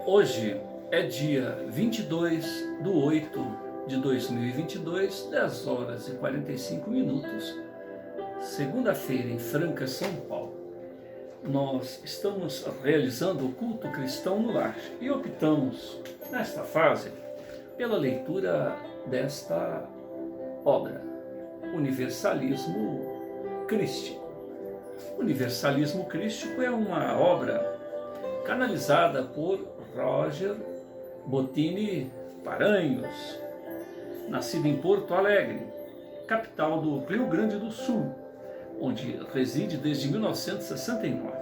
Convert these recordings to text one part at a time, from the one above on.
Hoje é dia 22/8/2022, 10 horas e 45 minutos, segunda-feira em Franca, São Paulo. Nós estamos realizando o culto cristão no lar e optamos, nesta fase, pela leitura desta obra, Universalismo Crístico. Universalismo Crístico é uma obra canalizada por Roger Bottini Paranhos, nascido em Porto Alegre, capital do Rio Grande do Sul, onde reside desde 1969.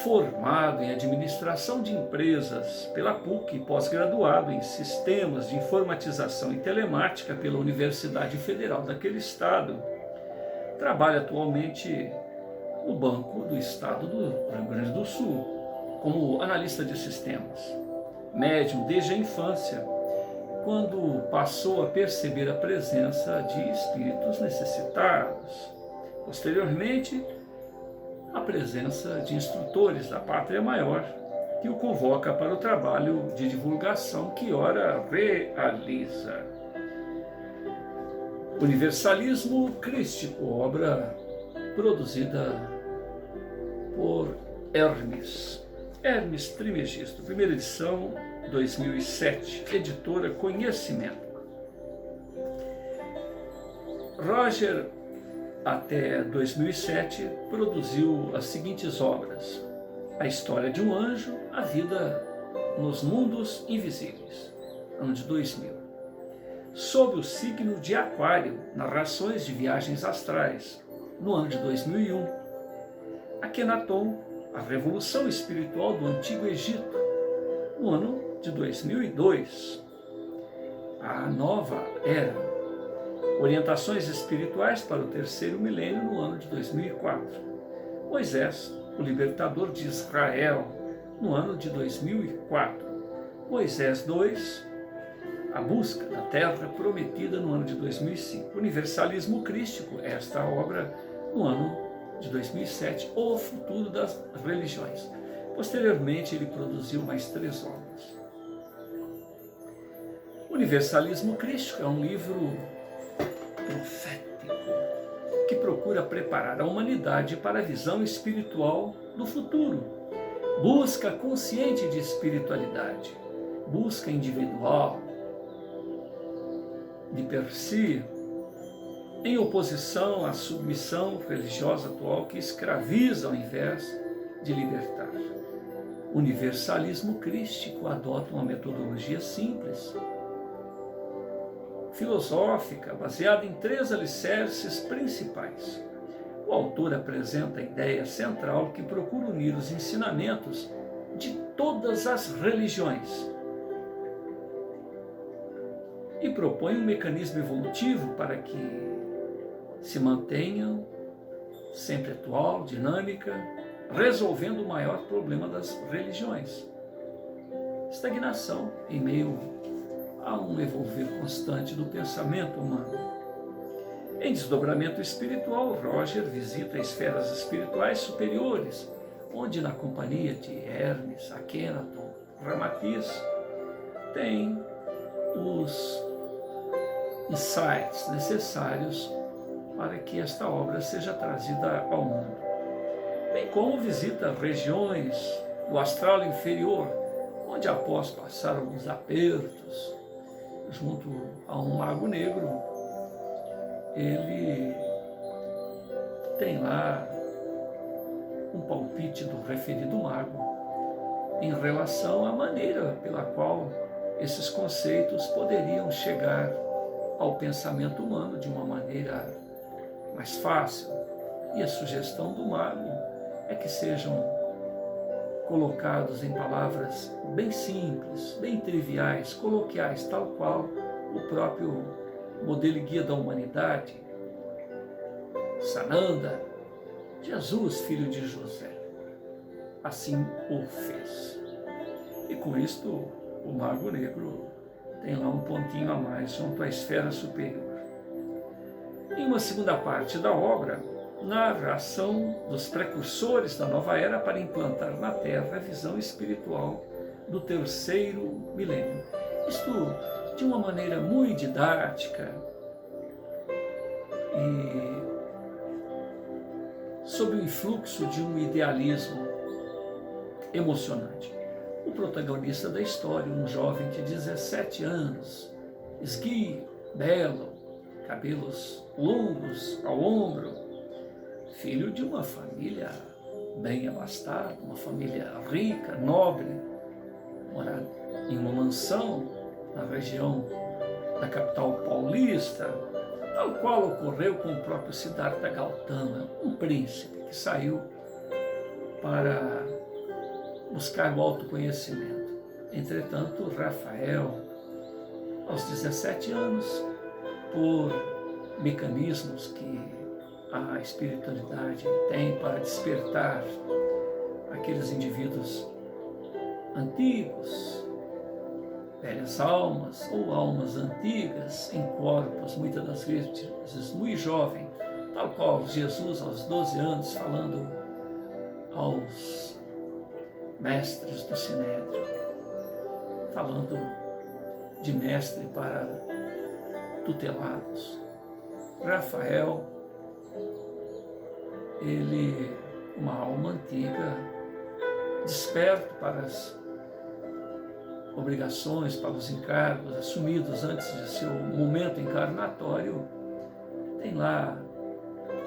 Formado em administração de empresas pela PUC, pós-graduado em sistemas de informatização e telemática pela Universidade Federal daquele estado, trabalha atualmente no Banco do Estado do Rio Grande do Sul, como analista de sistemas. Médium desde a infância, quando passou a perceber a presença de espíritos necessitados. Posteriormente, a presença de instrutores da Pátria Maior, que o convoca para o trabalho de divulgação que ora realiza. Universalismo Crístico, obra produzida por Hermes Trismegisto, primeira edição, 2007, editora Conhecimento. Roger, até 2007, produziu as seguintes obras: A História de um Anjo, A Vida nos Mundos Invisíveis, ano de 2000. Sob o signo de Aquário, Narrações de Viagens Astrais, no ano de 2001. Akhenaton, A Revolução Espiritual do Antigo Egito, no ano de 2002. A Nova Era, Orientações Espirituais para o Terceiro Milênio, no ano de 2004. Moisés, o Libertador de Israel, no ano de 2004. Moisés 2, A Busca da Terra Prometida, no ano de 2005. Universalismo Crístico, esta obra no ano de 2007, O Futuro das Religiões. Posteriormente, ele produziu mais 3 obras. Universalismo Crístico é um livro profético que procura preparar a humanidade para a visão espiritual do futuro. Busca consciente de espiritualidade, busca individual, de per si, em oposição à submissão religiosa atual que escraviza ao invés de libertar. Universalismo Crístico adota uma metodologia simples, filosófica, baseada em 3 alicerces principais. O autor apresenta a ideia central que procura unir os ensinamentos de todas as religiões e propõe um mecanismo evolutivo para que se mantenham sempre atual, dinâmica, resolvendo o maior problema das religiões: estagnação em meio a um evolver constante do pensamento humano. Em Desdobramento Espiritual, Roger visita esferas espirituais superiores, onde, na companhia de Hermes, Akhenaton, Ramatiz, tem os insights necessários para que esta obra seja trazida ao mundo. Bem como visita regiões do astral inferior, onde, após passar alguns apertos junto a um lago negro, ele tem lá um palpite do referido mago em relação à maneira pela qual esses conceitos poderiam chegar ao pensamento humano de uma maneira mais fácil. E a sugestão do mago é que sejam colocados em palavras bem simples, bem triviais, coloquiais, tal qual o próprio modelo e guia da humanidade, Sananda, Jesus, filho de José, assim o fez. E com isto, o Mago Negro tem lá um pontinho a mais junto à esfera superior. Em uma segunda parte da obra, narra a ação dos precursores da nova era para implantar na Terra a visão espiritual do terceiro milênio. Isto de uma maneira muito didática e sob o influxo de um idealismo emocionante. O protagonista da história, um jovem de 17 anos, esguio, belo, cabelos longos ao ombro, filho de uma família bem abastada, uma família rica, nobre, morava em uma mansão na região da capital paulista, tal qual ocorreu com o próprio Siddhartha Gautama, um príncipe que saiu para buscar o autoconhecimento. Entretanto, Rafael, aos 17 anos, por mecanismos que a espiritualidade tem para despertar aqueles indivíduos antigos, velhas almas ou almas antigas em corpos, muitas das vezes muito jovem, tal qual Jesus aos 12 anos falando aos mestres do Sinédrio, falando de mestre para tutelados. Rafael, ele, uma alma antiga, desperto para as obrigações, para os encargos assumidos antes de seu momento encarnatório, tem lá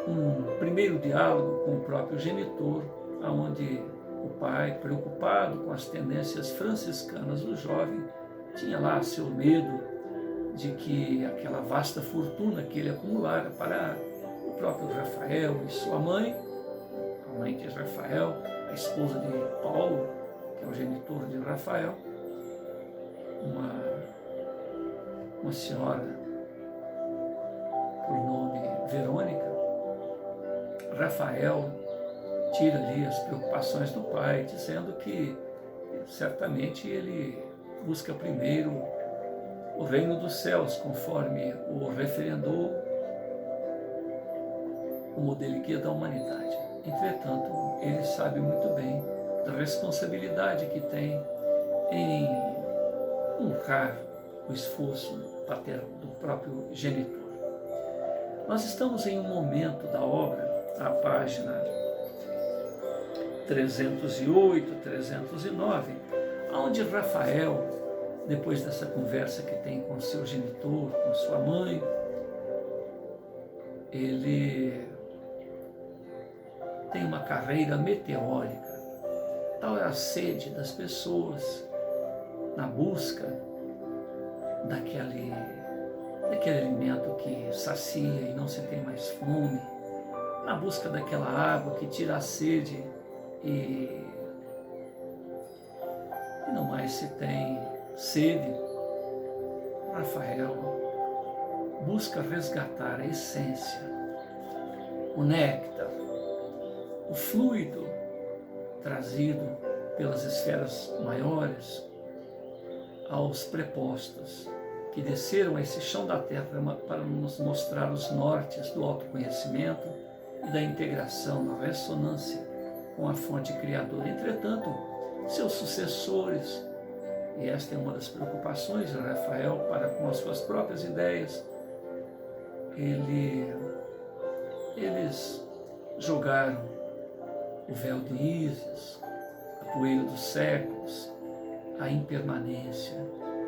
um primeiro diálogo com o próprio genitor, onde o pai, preocupado com as tendências franciscanas do jovem, tinha lá seu medo de que aquela vasta fortuna que ele acumulara para o próprio Rafael e sua mãe, a mãe de Rafael, a esposa de Paulo, que é o genitor de Rafael, uma senhora por nome Verônica. Rafael tira ali as preocupações do pai, dizendo que certamente ele busca primeiro o reino dos céus, conforme o referendou o modelo guia da humanidade. Entretanto, ele sabe muito bem da responsabilidade que tem em honrar o esforço paterno do próprio genitor. Nós estamos em um momento da obra, a página 308, 309, onde Rafael, depois dessa conversa que tem com seu genitor, com sua mãe, ele tem uma carreira meteórica. Tal é a sede das pessoas na busca daquele alimento que sacia e não se tem mais fome, na busca daquela água que tira a sede e não mais se tem sede. Rafael busca resgatar a essência, o néctar, o fluido trazido pelas esferas maiores aos prepostos que desceram a esse chão da terra para nos mostrar os nortes do autoconhecimento e da integração na ressonância com a fonte criadora. Entretanto, seus sucessores, e esta é uma das preocupações de Rafael para com as suas próprias ideias, eles jogaram o véu de Ísis, a poeira dos séculos, a impermanência,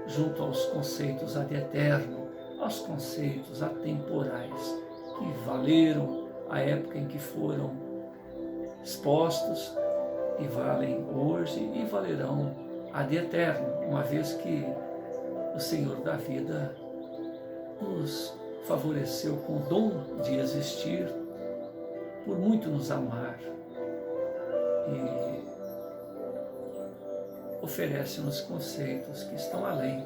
junto aos conceitos ad eterno, aos conceitos atemporais, que valeram a época em que foram expostos e valem hoje e valerão ad eterno, uma vez que o Senhor da vida nos favoreceu com o dom de existir, por muito nos amar, e oferece-nos conceitos que estão além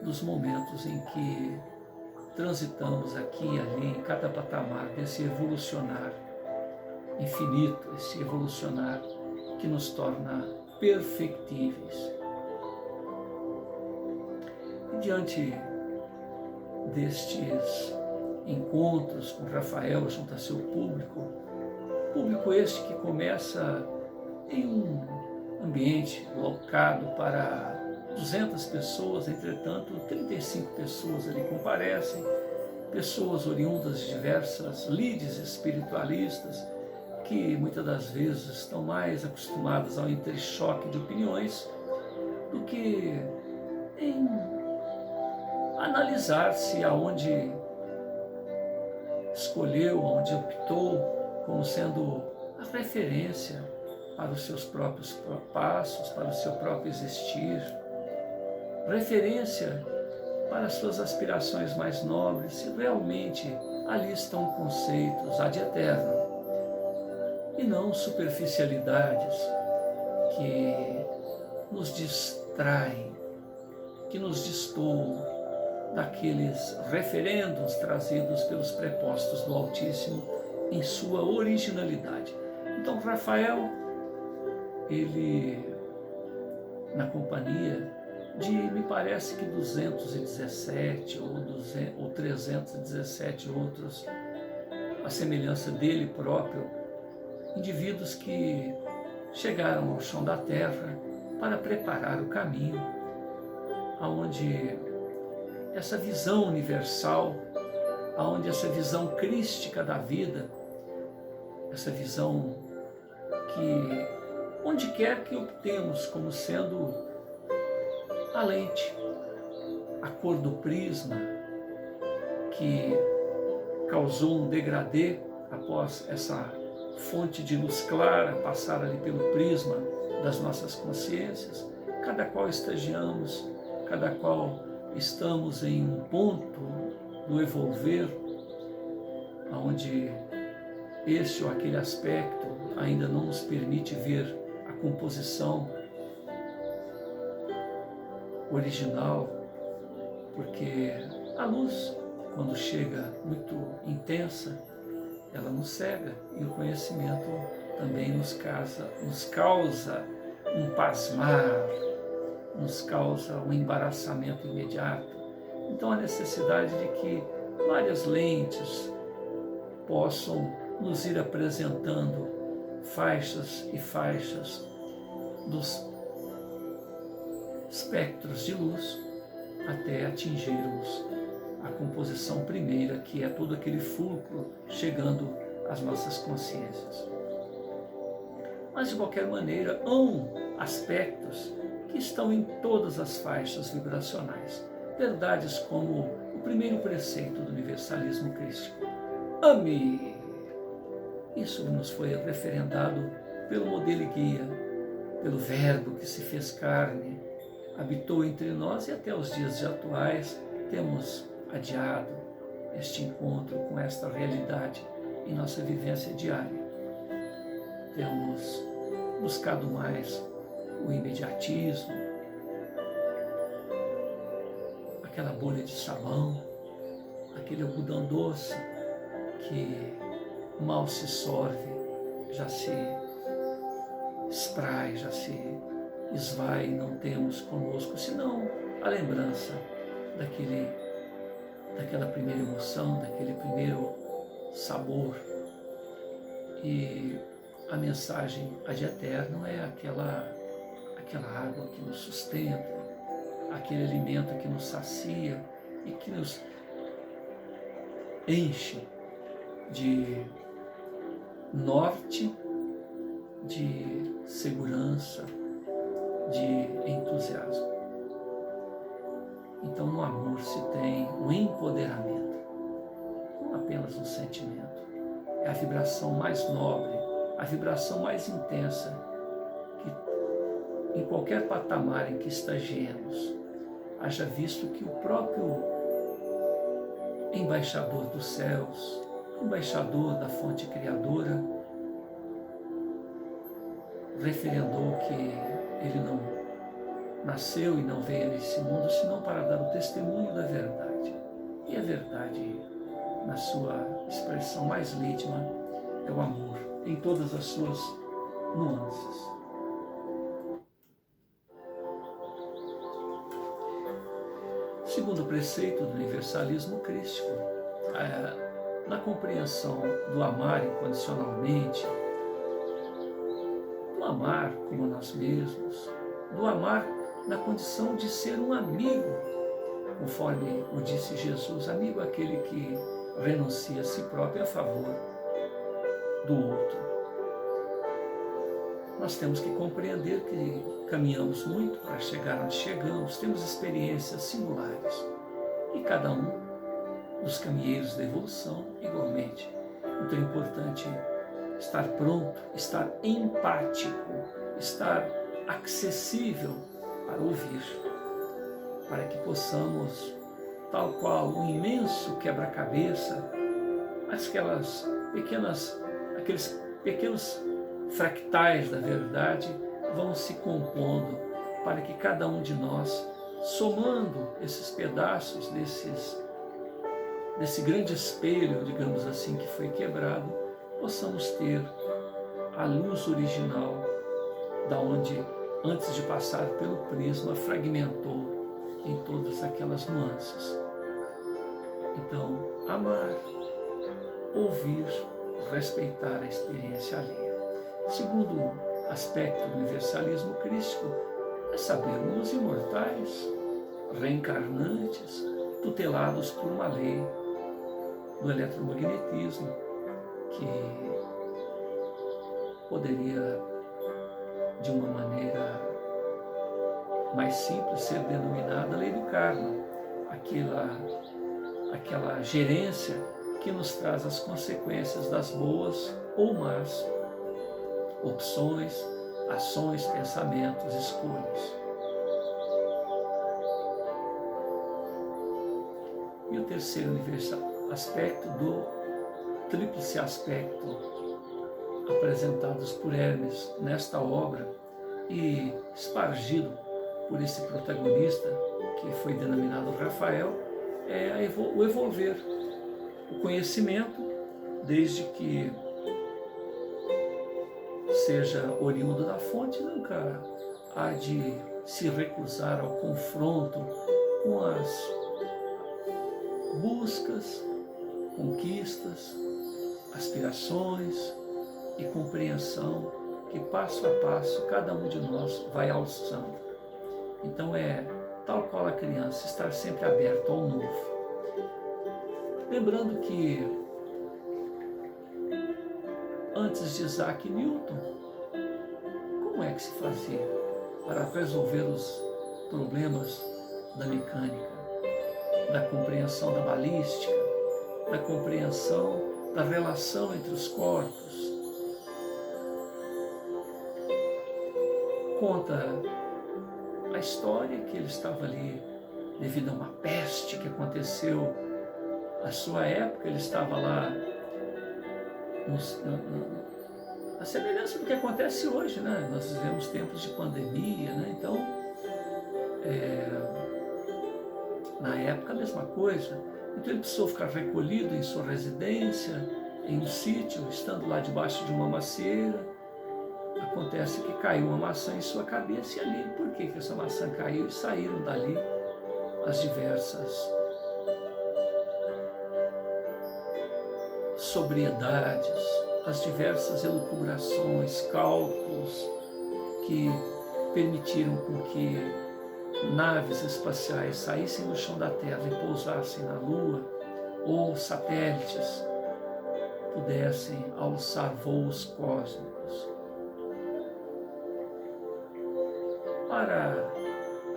dos momentos em que transitamos aqui e ali, em cada patamar desse evolucionar infinito, esse evolucionar que nos torna perfectíveis. E diante destes encontros com Rafael junto a seu público este que começa em ambiente locado para 200 pessoas, entretanto, 35 pessoas ali comparecem, pessoas oriundas de diversas lides espiritualistas, que muitas das vezes estão mais acostumadas ao entrechoque de opiniões do que em analisar se aonde escolheu, aonde optou como sendo a referência para os seus próprios passos, para o seu próprio existir, referência para as suas aspirações mais nobres, se realmente ali estão conceitos ad eterno e não superficialidades que nos distraem, que nos destoam daqueles referendos trazidos pelos prepostos do Altíssimo em sua originalidade. Então Rafael, ele, na companhia de, me parece que 217 ou 317 outros, a semelhança dele próprio, indivíduos que chegaram ao chão da terra para preparar o caminho, aonde essa visão universal, aonde essa visão crística da vida, essa visão que, onde quer que obtemos como sendo a lente, a cor do prisma, que causou um degradê após essa fonte de luz clara passar ali pelo prisma das nossas consciências, cada qual estagiamos, cada qual estamos em um ponto do evolver, onde este ou aquele aspecto ainda não nos permite ver a composição original, porque a luz, quando chega muito intensa, ela nos cega, e o conhecimento também nos causa um pasmar, nos causa um embaraçamento imediato. Então a necessidade de que várias lentes possam nos ir apresentando faixas e faixas dos espectros de luz até atingirmos a composição primeira, que é todo aquele fulcro chegando às nossas consciências. Mas, de qualquer maneira, há aspectos que estão em todas as faixas vibracionais. Verdades como o primeiro preceito do universalismo crístico: ame! Isso nos foi referendado pelo modelo e guia, pelo Verbo que se fez carne, habitou entre nós, e até os dias atuais temos adiado este encontro com esta realidade em nossa vivência diária. Temos buscado mais o imediatismo, aquela bolha de sabão, aquele algodão doce que mal se sorve, já se esprai, já se esvai, não temos conosco senão a lembrança daquela primeira emoção, daquele primeiro sabor. E a mensagem ad eterno é aquela água que nos sustenta, aquele alimento que nos sacia e que nos enche de norte, de segurança, de entusiasmo. Então, no amor se tem o empoderamento, não apenas um sentimento. É a vibração mais nobre, a vibração mais intensa, que em qualquer patamar em que estagiemos, haja visto que o próprio embaixador dos céus, embaixador da fonte criadora, referendou que ele não nasceu e não veio a esse mundo senão para dar o testemunho da verdade. E a verdade, na sua expressão mais íntima, é o amor, em todas as suas nuances. Segundo preceito do universalismo crístico, na compreensão do amar incondicionalmente, do amar como nós mesmos, do amar na condição de ser um amigo, conforme o disse Jesus, amigo é aquele que renuncia a si próprio a favor do outro. Nós temos que compreender que caminhamos muito para chegar onde chegamos, temos experiências singulares e cada um dos caminheiros da evolução igualmente. Então é importante estar pronto, estar empático, estar acessível para ouvir, para que possamos, tal qual um imenso quebra-cabeça, aqueles pequenos fractais da verdade vão se compondo para que cada um de nós, somando esses pedaços desse grande espelho, digamos assim, que foi quebrado, possamos ter a luz original da onde, antes de passar pelo prisma, fragmentou em todas aquelas nuances. Então, amar, ouvir, respeitar a experiência alheia. Segundo aspecto do universalismo crístico é sabermos imortais, reencarnantes, tutelados por uma lei do eletromagnetismo que poderia, de uma maneira mais simples, ser denominada lei do karma, aquela gerência que nos traz as consequências das boas ou más opções, ações, pensamentos, escolhas. E o terceiro aspecto do tríplice aspecto apresentados por Hermes nesta obra e espargido por esse protagonista, que foi denominado Rafael, é o evolver, o conhecimento, desde que seja oriundo da fonte, nunca há de se recusar ao confronto com as buscas, conquistas, aspirações e compreensão que passo a passo cada um de nós vai alçando. Então é tal qual a criança, estar sempre aberto ao novo. Lembrando que antes de Isaac Newton, como é que se fazia para resolver os problemas da mecânica, da compreensão da balística, da compreensão da relação entre os corpos? Conta a história que ele estava ali devido a uma peste que aconteceu na sua época. Ele estava lá a semelhança do que acontece hoje, né? Nós vivemos tempos de pandemia, né? Então, na época a mesma coisa. Então ele precisou ficar recolhido em sua residência, em um sítio, estando lá debaixo de uma macieira. Acontece que caiu uma maçã em sua cabeça, e ali, por que essa maçã caiu? E saíram dali as diversas sobriedades, as diversas elucubrações, cálculos que permitiram com que naves espaciais saíssem do chão da Terra e pousassem na Lua, ou satélites pudessem alçar voos cósmicos. Para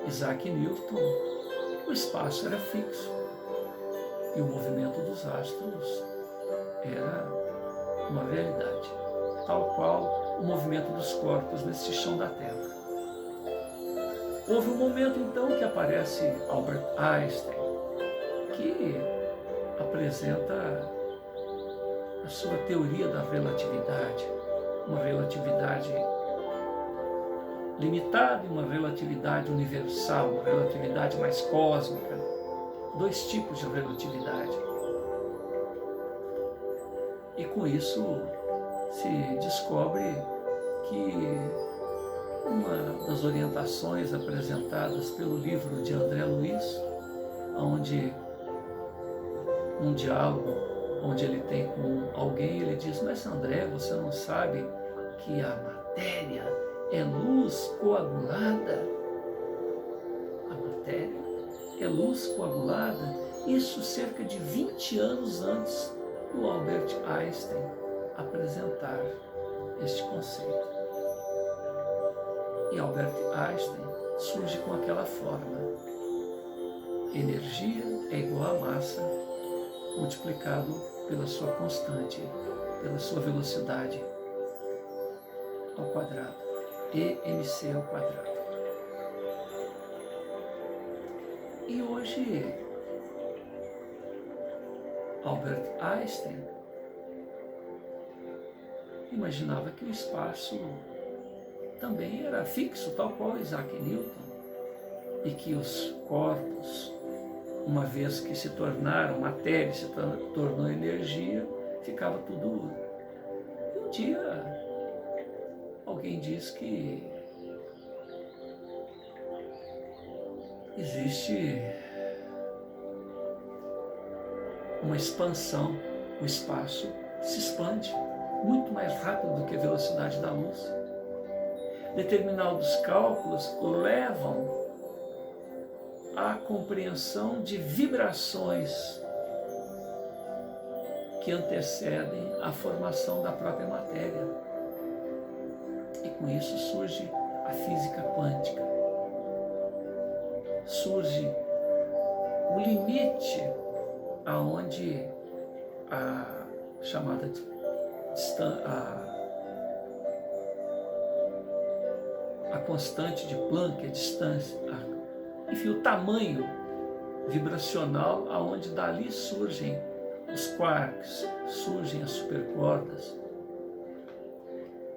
Isaac Newton, o espaço era fixo e o movimento dos astros era uma realidade, tal qual o movimento dos corpos nesse chão da Terra. Houve um momento então que aparece Albert Einstein, que apresenta a sua teoria da relatividade, uma relatividade limitada e uma relatividade universal, uma relatividade mais cósmica, dois tipos de relatividade. E com isso se descobre que uma das orientações apresentadas pelo livro de André Luiz, onde um diálogo onde ele tem com alguém, ele diz: mas André, você não sabe que a matéria é luz coagulada. A matéria é luz coagulada. Isso cerca de 20 anos antes do Albert Einstein apresentar este conceito. E Albert Einstein surge com aquela forma: energia é igual a massa multiplicado pela sua constante, pela sua velocidade ao quadrado, EmC ao quadrado. E hoje, Albert Einstein imaginava que o espaço também era fixo, tal qual Isaac Newton, e que os corpos, uma vez que se tornaram matéria, se tornou energia, ficava tudo. E um dia alguém diz que existe uma expansão, o espaço se expande muito mais rápido do que a velocidade da luz. Determinados cálculos levam à compreensão de vibrações que antecedem a formação da própria matéria. E com isso surge a física quântica. Surge o limite aonde a chamada a constante de Planck, a distância, enfim, o tamanho vibracional aonde dali surgem os quarks, surgem as supercordas.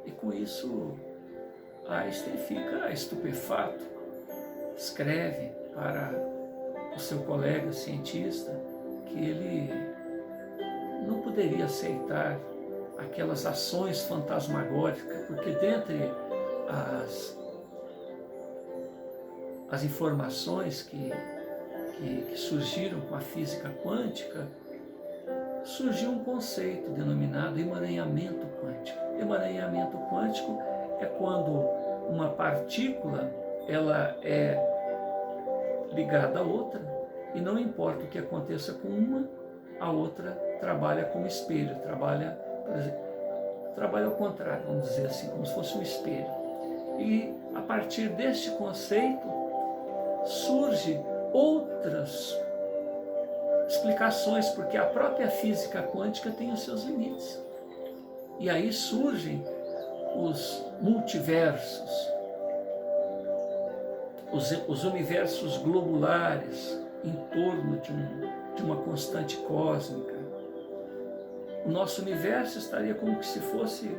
E com isso Einstein fica estupefato, escreve para o seu colega cientista que ele não poderia aceitar aquelas ações fantasmagóricas, porque dentre as informações que surgiram com a física quântica, surgiu um conceito denominado emaranhamento quântico. Emaranhamento quântico é quando uma partícula ela é ligada a outra e não importa o que aconteça com uma, a outra trabalha como espelho, trabalha ao contrário, vamos dizer assim, como se fosse um espelho. E a partir deste conceito surge outras explicações, porque a própria física quântica tem os seus limites. E aí surgem os multiversos, os universos globulares em torno de uma constante cósmica. O nosso universo estaria como se fosse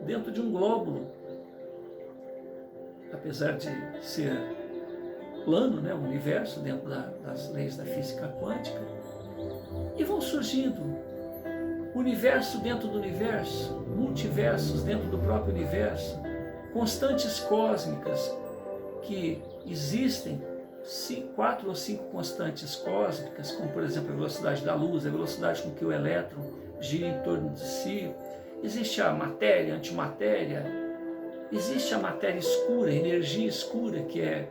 dentro de um glóbulo, apesar de ser plano, né, o universo dentro das leis da física quântica, e vão surgindo universo dentro do universo, multiversos dentro do próprio universo, constantes cósmicas que existem, 4 ou 5 constantes cósmicas, como por exemplo a velocidade da luz, a velocidade com que o elétron gira em torno de si. Existe a matéria, a antimatéria, existe a matéria escura, a energia escura, que é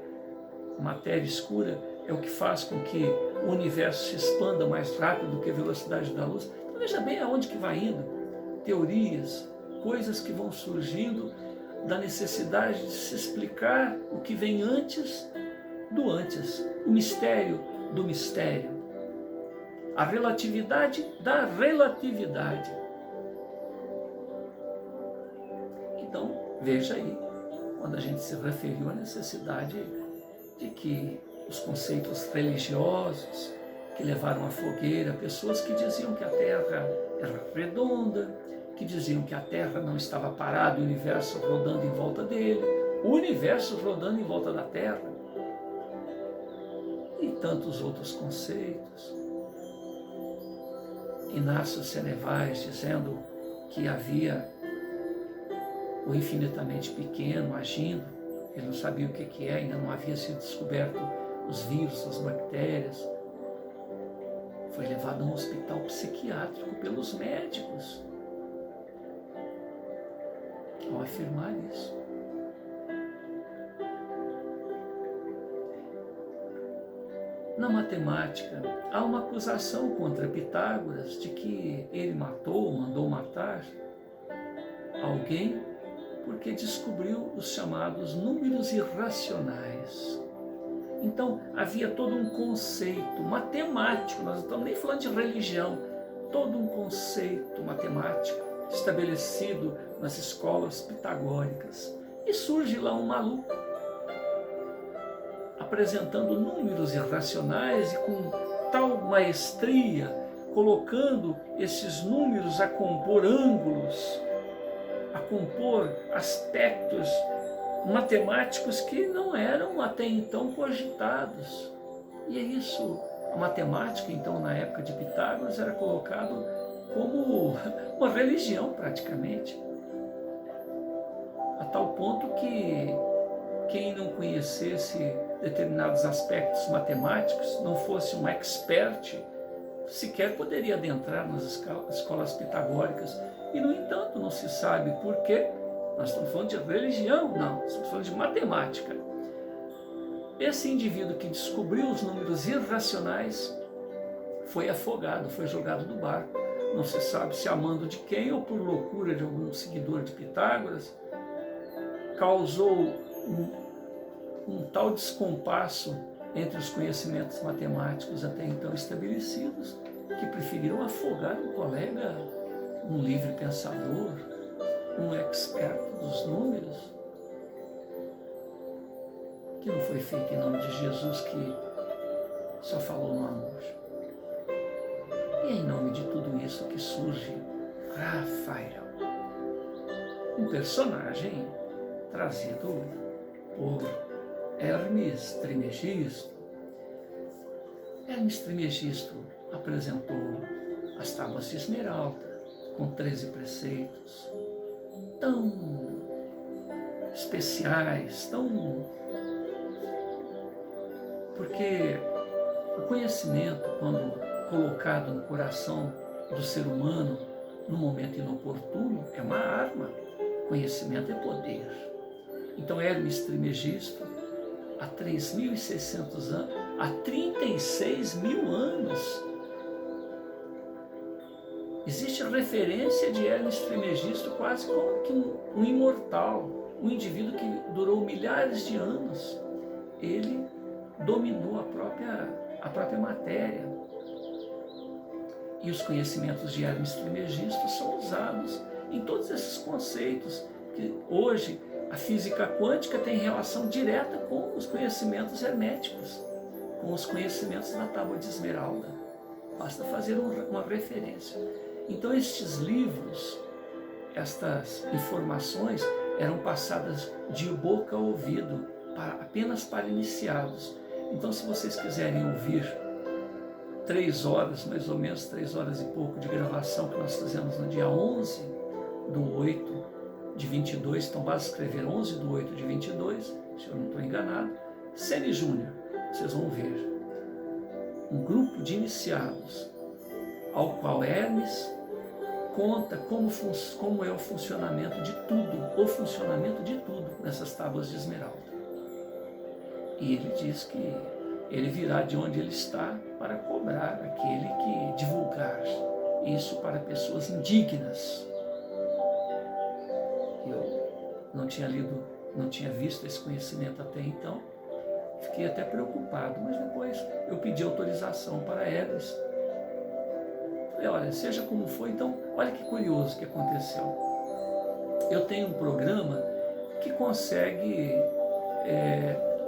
matéria escura, é o que faz com que o universo se expanda mais rápido do que a velocidade da luz. Então veja bem aonde que vai indo. Teorias, coisas que vão surgindo da necessidade de se explicar o que vem antes do antes, o mistério do mistério, a relatividade da relatividade. Então, veja aí, quando a gente se referiu à necessidade de que os conceitos religiosos que levaram à fogueira pessoas que diziam que a Terra era redonda, que diziam que a Terra não estava parada, o universo rodando em volta dele, o universo rodando em volta da Terra, e tantos outros conceitos. Inácio Senevais dizendo que havia o infinitamente pequeno agindo, ele não sabia o que é, ainda não havia sido descoberto os vírus, as bactérias. Foi levado a um hospital psiquiátrico pelos médicos. ao afirmar isso. Na matemática, há uma acusação contra Pitágoras de que ele mandou matar alguém porque descobriu os chamados números irracionais. Então, havia todo um conceito matemático, nós não estamos nem falando de religião, todo um conceito matemático estabelecido nas escolas pitagóricas. E surge lá um maluco, apresentando números irracionais e com tal maestria, colocando esses números a compor ângulos, a compor aspectos matemáticos que não eram até então cogitados. E é isso, a matemática, então, na época de Pitágoras, era colocado como uma religião, praticamente. A tal ponto que quem não conhecesse determinados aspectos matemáticos, não fosse um expert, sequer poderia adentrar nas escolas pitagóricas. E, no entanto, não se sabe por quê. Nós estamos falando de religião? Não, estamos falando de matemática. Esse indivíduo que descobriu os números irracionais foi afogado, foi jogado do barco. Não se sabe se a mando de quem ou por loucura de algum seguidor de Pitágoras, causou um tal descompasso entre os conhecimentos matemáticos até então estabelecidos, que preferiram afogar um colega, um livre pensador, um expert dos números, que não foi feito em nome de Jesus, que só falou no amor. E é em nome de tudo isso que surge Rafael, um personagem trazido por Hermes Trismegisto. Hermes Trismegisto apresentou as tábuas de esmeralda com 13 preceitos tão especiais, porque o conhecimento, quando colocado no coração do ser humano no momento inoportuno, é uma arma. Conhecimento é poder. Então Hermes Trismegisto, há 3.600 anos, há 36 mil anos, existe referência de Hermes Trismegisto quase como que um imortal, um indivíduo que durou milhares de anos. Ele dominou a própria matéria. E os conhecimentos de Hermes Trismegisto são usados em todos esses conceitos, que hoje a física quântica tem relação direta com os conhecimentos herméticos, com os conhecimentos da tábua de esmeralda. Basta fazer uma referência. Então estes livros, estas informações eram passadas de boca a ouvido, apenas para iniciados. Então, se vocês quiserem ouvir 3 horas, mais ou menos 3 horas e pouco de gravação que nós fizemos no dia 11 do 8 de 22, então basta escrever 11 do 8 de 22, se eu não estou enganado, Sene Júnior, vocês vão ver um grupo de iniciados ao qual Hermes conta como é o funcionamento de tudo nessas tábuas de esmeralda. E ele diz que ele virá de onde ele está para cobrar aquele que divulgar isso para pessoas indignas. Eu não tinha lido, não tinha visto esse conhecimento até então, fiquei até preocupado, mas depois eu pedi autorização para Hermes. Falei, olha, seja como for, então, olha que curioso que aconteceu. Eu tenho um programa que consegue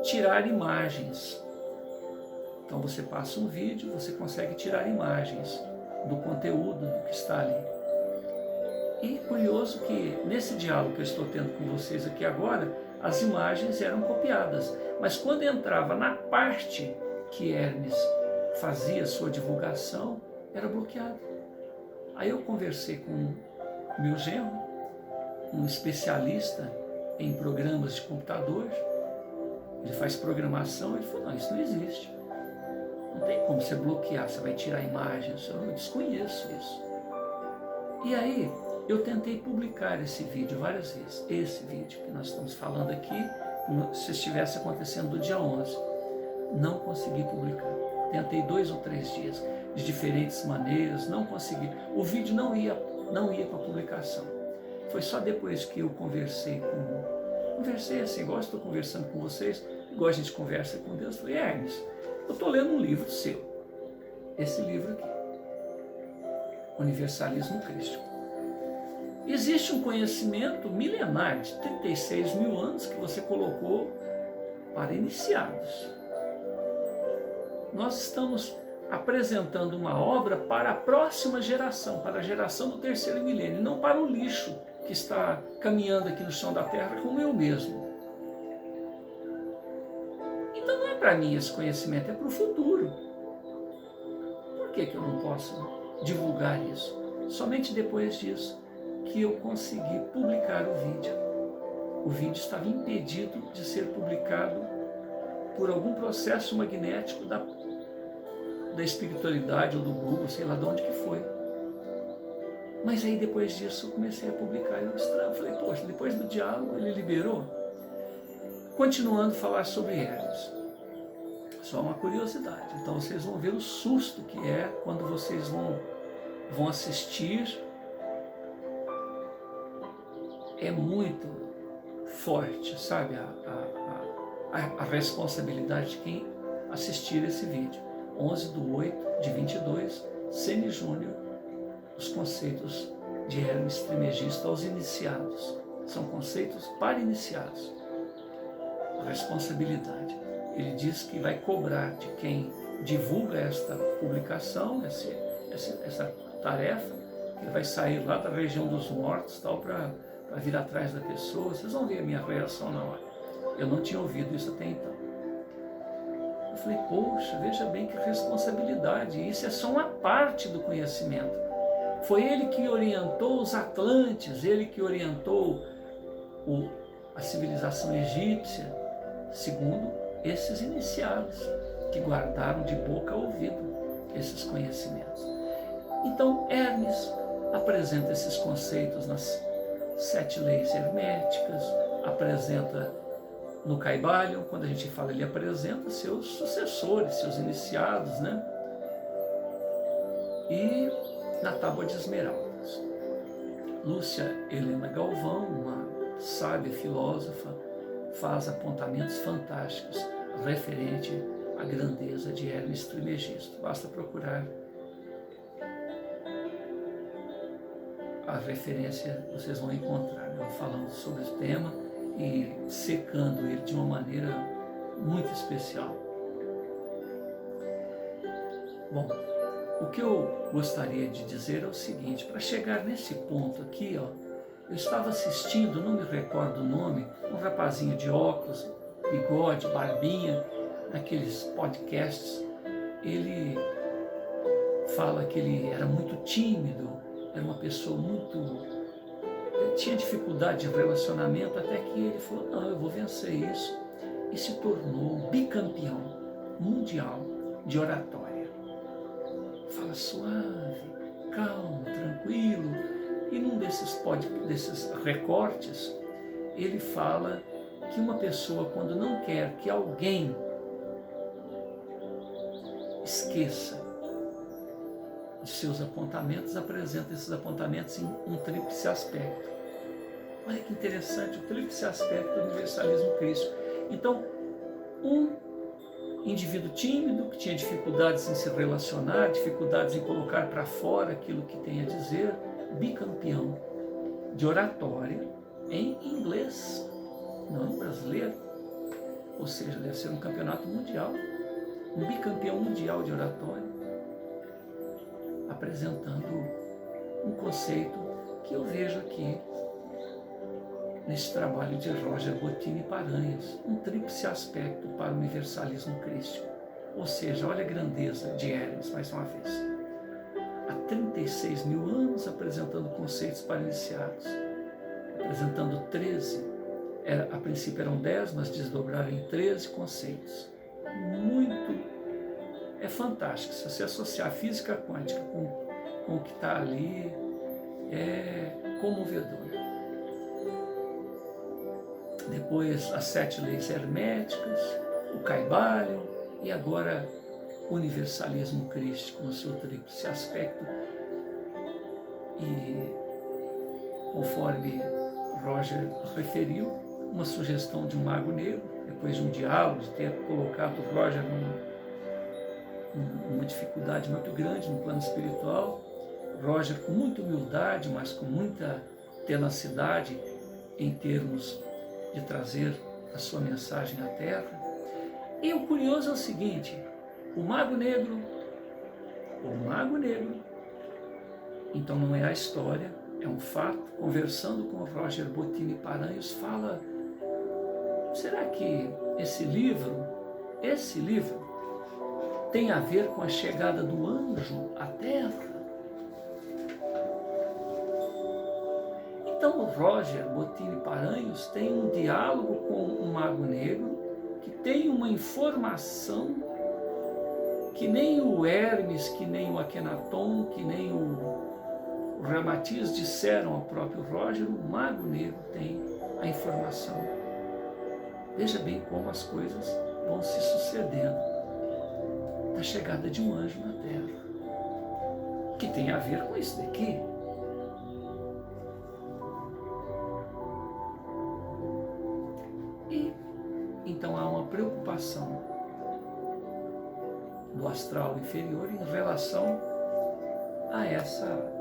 tirar imagens. Então você passa um vídeo, você consegue tirar imagens do conteúdo que está ali. E curioso que nesse diálogo que eu estou tendo com vocês aqui agora, as imagens eram copiadas. Mas quando entrava na parte que Hermes fazia sua divulgação, era bloqueado. Aí eu conversei com meu genro, um especialista em programas de computador. Ele faz programação, ele falou, não, isso não existe. Não tem como você bloquear, você vai tirar imagens, eu não desconheço isso. E aí, Eu tentei publicar esse vídeo várias vezes, esse vídeo que nós estamos falando aqui, como se estivesse acontecendo do dia 11. Não consegui publicar. Tentei 2 ou 3 dias, de diferentes maneiras, não consegui. O vídeo não ia para publicação. Foi só depois que eu conversei assim, igual estou conversando com vocês, igual a gente conversa com Deus. Falei, Hermes, eu estou lendo um livro seu, esse livro aqui, Universalismo Crístico. Existe um conhecimento milenar de 36 mil anos que você colocou para iniciados. Nós estamos apresentando uma obra para a próxima geração, para a geração do 3º milênio, não para o lixo que está caminhando aqui no chão da terra como eu mesmo. Então não é para mim esse conhecimento, é para o futuro. Por que eu não posso divulgar isso? Somente depois disso que eu consegui publicar o vídeo. O vídeo estava impedido de ser publicado por algum processo magnético da espiritualidade ou do Google, sei lá de onde que foi. Mas aí depois disso eu comecei a publicar e eu falei, poxa, depois do diálogo ele liberou. Continuando a falar sobre Hermes. Só uma curiosidade. Então vocês vão ver o susto que é quando vocês vão assistir. É muito forte, sabe, a responsabilidade de quem assistir esse vídeo. 11/8/22, Sene Júnior, os conceitos de Hermes Trismegisto aos iniciados. São conceitos para iniciados. A responsabilidade. Ele diz que vai cobrar de quem divulga esta publicação, essa tarefa, que vai sair lá da região dos mortos, tal, para vir atrás da pessoa. Vocês vão ver a minha reação na hora. Eu não tinha ouvido isso até então. Eu falei, poxa, veja bem que responsabilidade. Isso é só uma parte do conhecimento. Foi ele que orientou os Atlantes, ele que orientou a civilização egípcia, segundo esses iniciados, que guardaram de boca a ouvido esses conhecimentos. Então, Hermes apresenta esses conceitos nas 7 leis herméticas, apresenta no Caibalion, quando a gente fala, ele apresenta seus sucessores, seus iniciados, né? E na Tábua de Esmeraldas, Lúcia Helena Galvão, uma sábia filósofa, faz apontamentos fantásticos referente à grandeza de Hermes Trismegisto. Basta procurar a referência, vocês vão encontrar, eu falando sobre o tema e secando ele de uma maneira muito especial. Bom, o que eu gostaria de dizer é o seguinte, para chegar nesse ponto aqui, ó, eu estava assistindo, não me recordo o nome, um rapazinho de óculos, bigode, barbinha, naqueles podcasts. Ele fala que ele era muito tímido, era uma pessoa tinha dificuldade de relacionamento, até que ele falou, não, eu vou vencer isso, e se tornou bicampeão mundial de oratória. Fala suave, calmo, tranquilo, e num desses recortes, ele fala que uma pessoa, quando não quer que alguém esqueça de seus apontamentos, apresenta esses apontamentos em um tríplice aspecto. Olha que interessante, o tríplice aspecto do universalismo crístico. Então, um indivíduo tímido, que tinha dificuldades em se relacionar, dificuldades em colocar para fora aquilo que tem a dizer, bicampeão de oratória em inglês, não em brasileiro, ou seja, deve ser um campeonato mundial, um bicampeão mundial de oratória, apresentando um conceito que eu vejo aqui nesse trabalho de Roger Bottini Paranhos, um tríplice aspecto para o universalismo crístico. Ou seja, olha a grandeza de Hermes, mais uma vez. Há 36 mil anos apresentando conceitos para iniciados, apresentando 13, a princípio eram 10, mas desdobraram em 13 conceitos. É fantástico, se você associar a física quântica com o que está ali, é comovedor. Depois as 7 leis herméticas, o Kybalion e agora o universalismo crístico no seu tríplice aspecto. E conforme Roger referiu, uma sugestão de um mago negro, depois de um diálogo, de ter colocado Roger numa dificuldade muito grande no plano espiritual, Roger com muita humildade, mas com muita tenacidade em termos de trazer a sua mensagem à Terra. E o curioso é o seguinte, o Mago Negro, então não é a história, é um fato, conversando com Roger Bottini Paranhos, fala, será que esse livro tem a ver com a chegada do anjo à Terra? Então o Roger Bottini Paranhos tem um diálogo com o Mago Negro, que tem uma informação que nem o Hermes, que nem o Akhenaton, que nem o Ramatiz disseram ao próprio Roger, o Mago Negro tem a informação. Veja bem como as coisas vão se sucedendo da chegada de um anjo na Terra, que tem a ver com isso daqui. E então há uma preocupação do astral inferior em relação a essa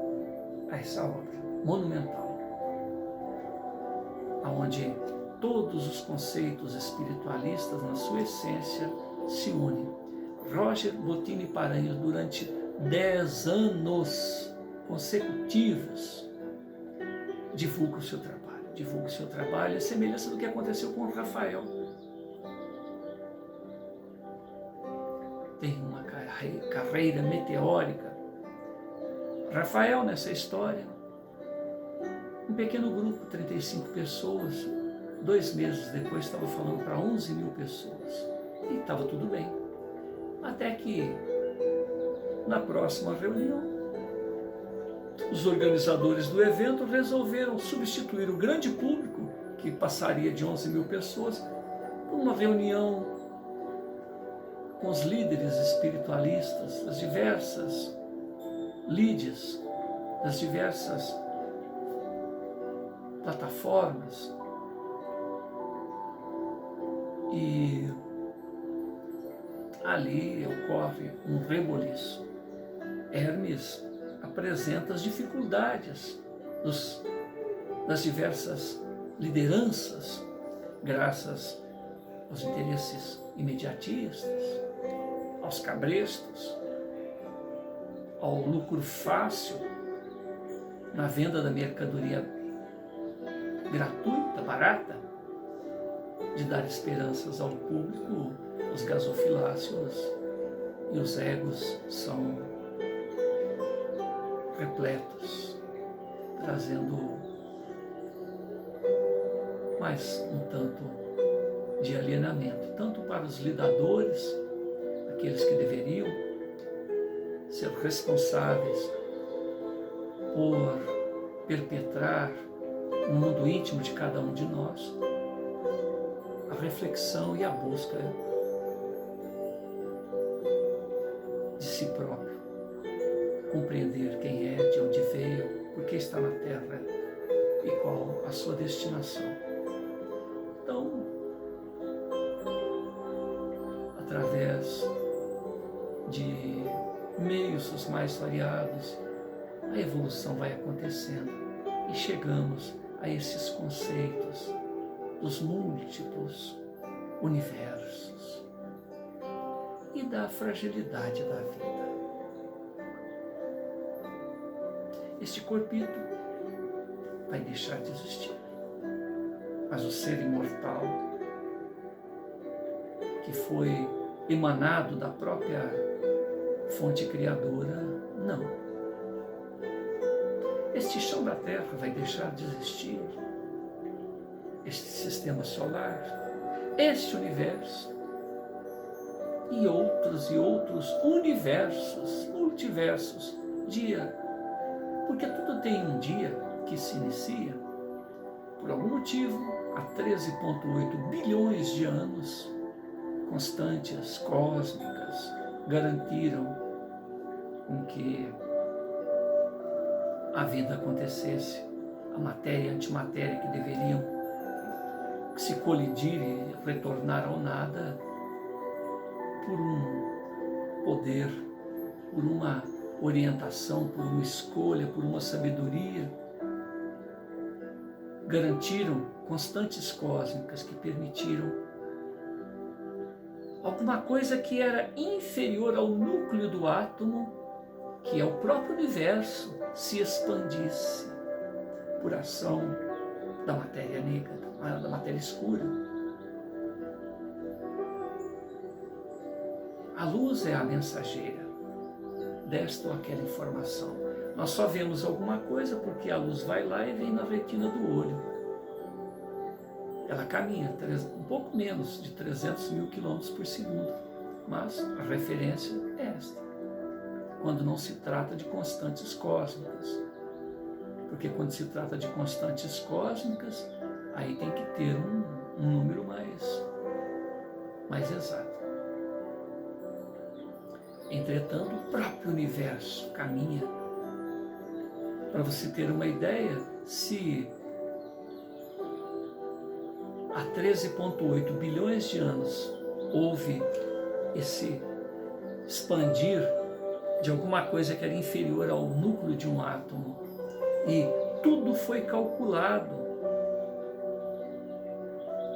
obra monumental, onde todos os conceitos espiritualistas, na sua essência, se unem. Roger Bottini Paranhos, durante 10 anos consecutivos, divulga o seu trabalho, a semelhança do que aconteceu com Rafael. Tem uma carreira meteórica. Rafael, nessa história, um pequeno grupo, 35 pessoas, 2 meses depois estava falando para 11 mil pessoas. E estava tudo bem. Até que, na próxima reunião, os organizadores do evento resolveram substituir o grande público, que passaria de 11 mil pessoas, por uma reunião com os líderes espiritualistas das diversas lides, das diversas plataformas. E ali ocorre um reboliço. Hermes apresenta as dificuldades das diversas lideranças, graças aos interesses imediatistas, aos cabrestos, ao lucro fácil na venda da mercadoria gratuita, barata, de dar esperanças ao público. Os gasofiláceos e os egos são repletos, trazendo mais um tanto de alienamento, tanto para os lidadores, aqueles que deveriam ser responsáveis por perpetrar no mundo íntimo de cada um de nós a reflexão e a busca de si próprio, compreender quem é, de onde veio, por que está na Terra e qual a sua destinação. Então, através de meios os mais variados, a evolução vai acontecendo e chegamos a esses conceitos dos múltiplos universos e da fragilidade da vida. Este corpito vai deixar de existir, mas o ser imortal, que foi emanado da própria fonte criadora, não. Este chão da Terra vai deixar de existir, este sistema solar, este universo e outros universos, multiversos, dia Porque tudo tem um dia que se inicia. Por algum motivo, há 13,8 bilhões de anos, constantes cósmicas garantiram com que a vida acontecesse. A matéria e a antimatéria que deveriam se colidir e retornar ao nada por um poder, por uma orientação, por uma escolha, por uma sabedoria, garantiram constantes cósmicas que permitiram alguma coisa que era inferior ao núcleo do átomo, que é o próprio universo, se expandisse por ação da matéria negra, da matéria escura. A luz é a mensageira desta ou aquela informação. Nós só vemos alguma coisa porque a luz vai lá e vem na retina do olho. Ela caminha um pouco menos de 300 mil quilômetros por segundo, mas a referência é esta, quando não se trata de constantes cósmicas. Porque quando se trata de constantes cósmicas, aí tem que ter um número mais exato. Entretanto, o próprio universo caminha. Para você ter uma ideia, se há 13,8 bilhões de anos houve esse expandir de alguma coisa que era inferior ao núcleo de um átomo, e tudo foi calculado,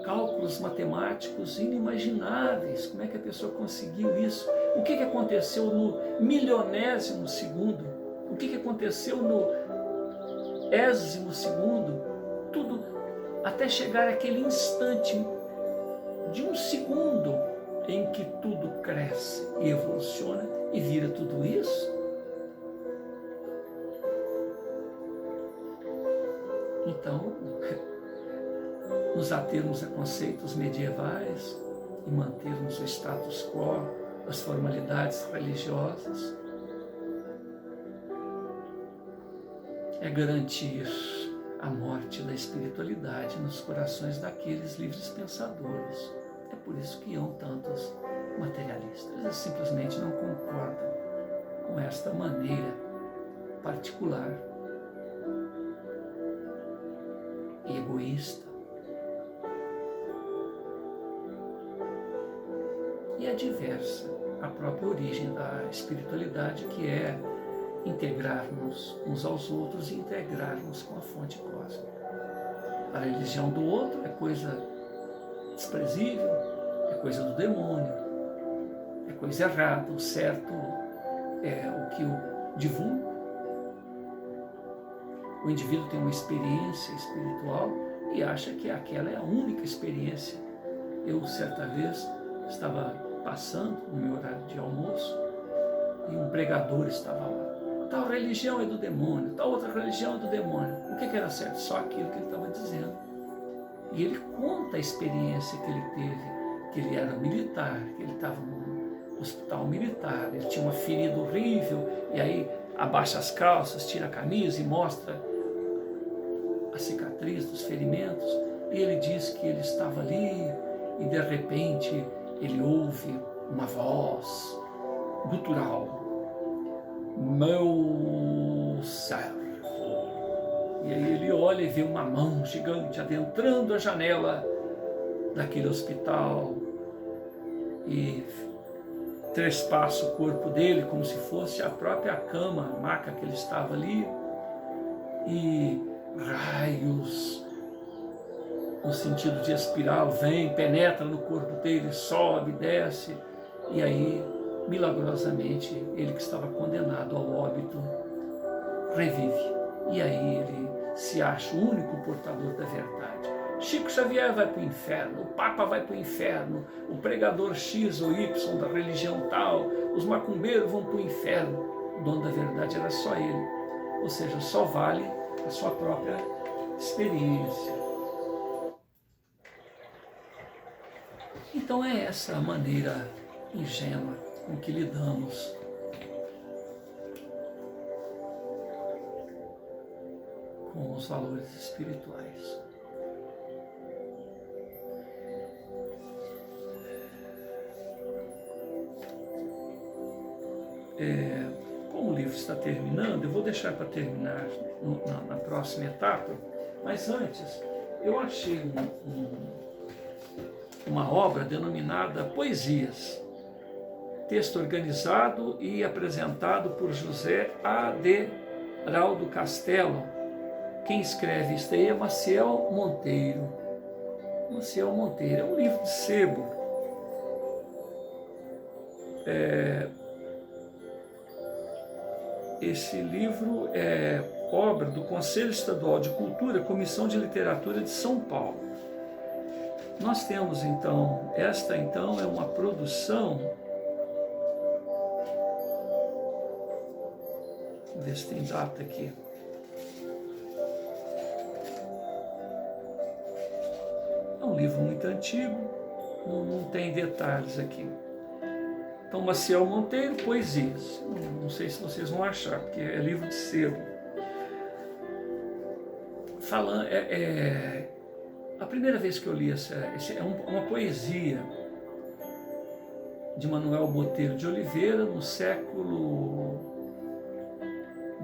cálculos matemáticos inimagináveis. Como é que a pessoa conseguiu isso? O que aconteceu no milionésimo segundo? O que aconteceu no ésimo segundo? Tudo até chegar àquele instante de um segundo em que tudo cresce e evoluciona e vira tudo isso. Então, nos atermos a conceitos medievais e mantermos o status quo, as formalidades religiosas, é garantir a morte da espiritualidade nos corações daqueles livres pensadores. É por isso que hão tantos materialistas. Eles simplesmente não concordam com esta maneira particular, egoísta e adversa à própria origem da espiritualidade, que é integrarmos uns aos outros e integrarmos com a fonte cósmica. A religião do outro é coisa desprezível, é coisa do demônio, é coisa errada. O certo é o que o divulga. O indivíduo tem uma experiência espiritual e acha que aquela é a única experiência. Eu, certa vez, estava passando no meu horário de almoço e um pregador estava lá. Tal religião é do demônio, tal outra religião é do demônio. O que era certo? Só aquilo que ele estava dizendo. E ele conta a experiência que ele teve, que ele era militar, que ele estava num hospital militar, ele tinha uma ferida horrível, e aí abaixa as calças, tira a camisa e mostra a cicatriz dos ferimentos, e ele diz que ele estava ali e de repente ele ouve uma voz gutural: meu servo. E aí ele olha e vê uma mão gigante adentrando a janela daquele hospital e trespassa o corpo dele como se fosse a própria cama, a maca que ele estava ali, e raios no sentido de espiral vem, penetra no corpo dele, sobe, desce, e aí milagrosamente ele que estava condenado ao óbito revive, e aí ele se acha o único portador da verdade. Chico Xavier vai para o inferno, o Papa vai para o inferno, o pregador X ou Y da religião tal, os macumbeiros vão para o inferno. O dono da verdade era só ele, ou seja, só vale a sua própria experiência. Então é essa a maneira ingênua com que lidamos os valores espirituais. Como o livro está terminando, eu vou deixar para terminar na próxima etapa, mas antes, eu achei uma obra denominada Poesias, texto organizado e apresentado por José Aderaldo Castelo. Quem escreve isso aí é Maciel Monteiro. Maciel Monteiro, é um livro de sebo. Esse livro é obra do Conselho Estadual de Cultura, Comissão de Literatura de São Paulo. Nós temos então, esta então é uma produção, vou ver se tem data aqui. É um livro muito antigo, não tem detalhes aqui. Então, Maciel Monteiro, Poesias. Não sei se vocês vão achar, porque é livro de sebo. A primeira vez que eu li uma poesia de Manuel Botelho de Oliveira, no século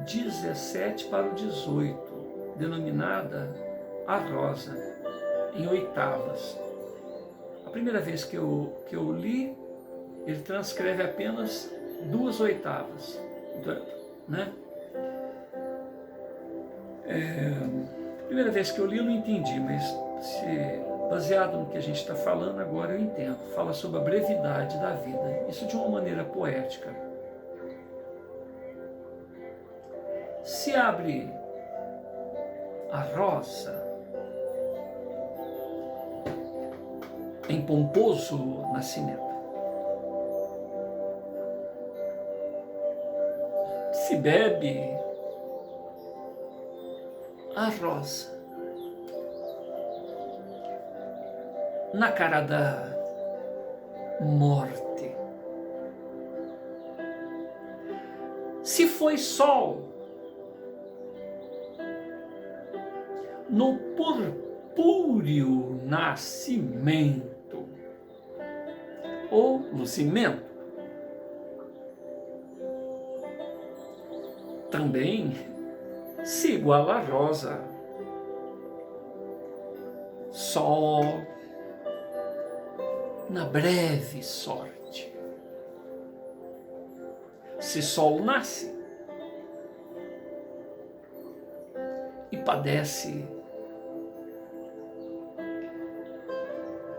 17 para o 18, denominada A Rosa, em oitavas. A primeira vez que eu li, ele transcreve apenas 2 oitavas, né? Primeira vez que eu li eu não entendi, mas baseado no que a gente está falando agora eu entendo. Fala sobre a brevidade da vida, isso de uma maneira poética. Se abre a rosa em pomposo nascimento. Se bebe a rosa na cara da morte. Se foi sol no purpúreo nascimento ou lucimento, também se iguala a rosa, sol na breve sorte. Se sol nasce e padece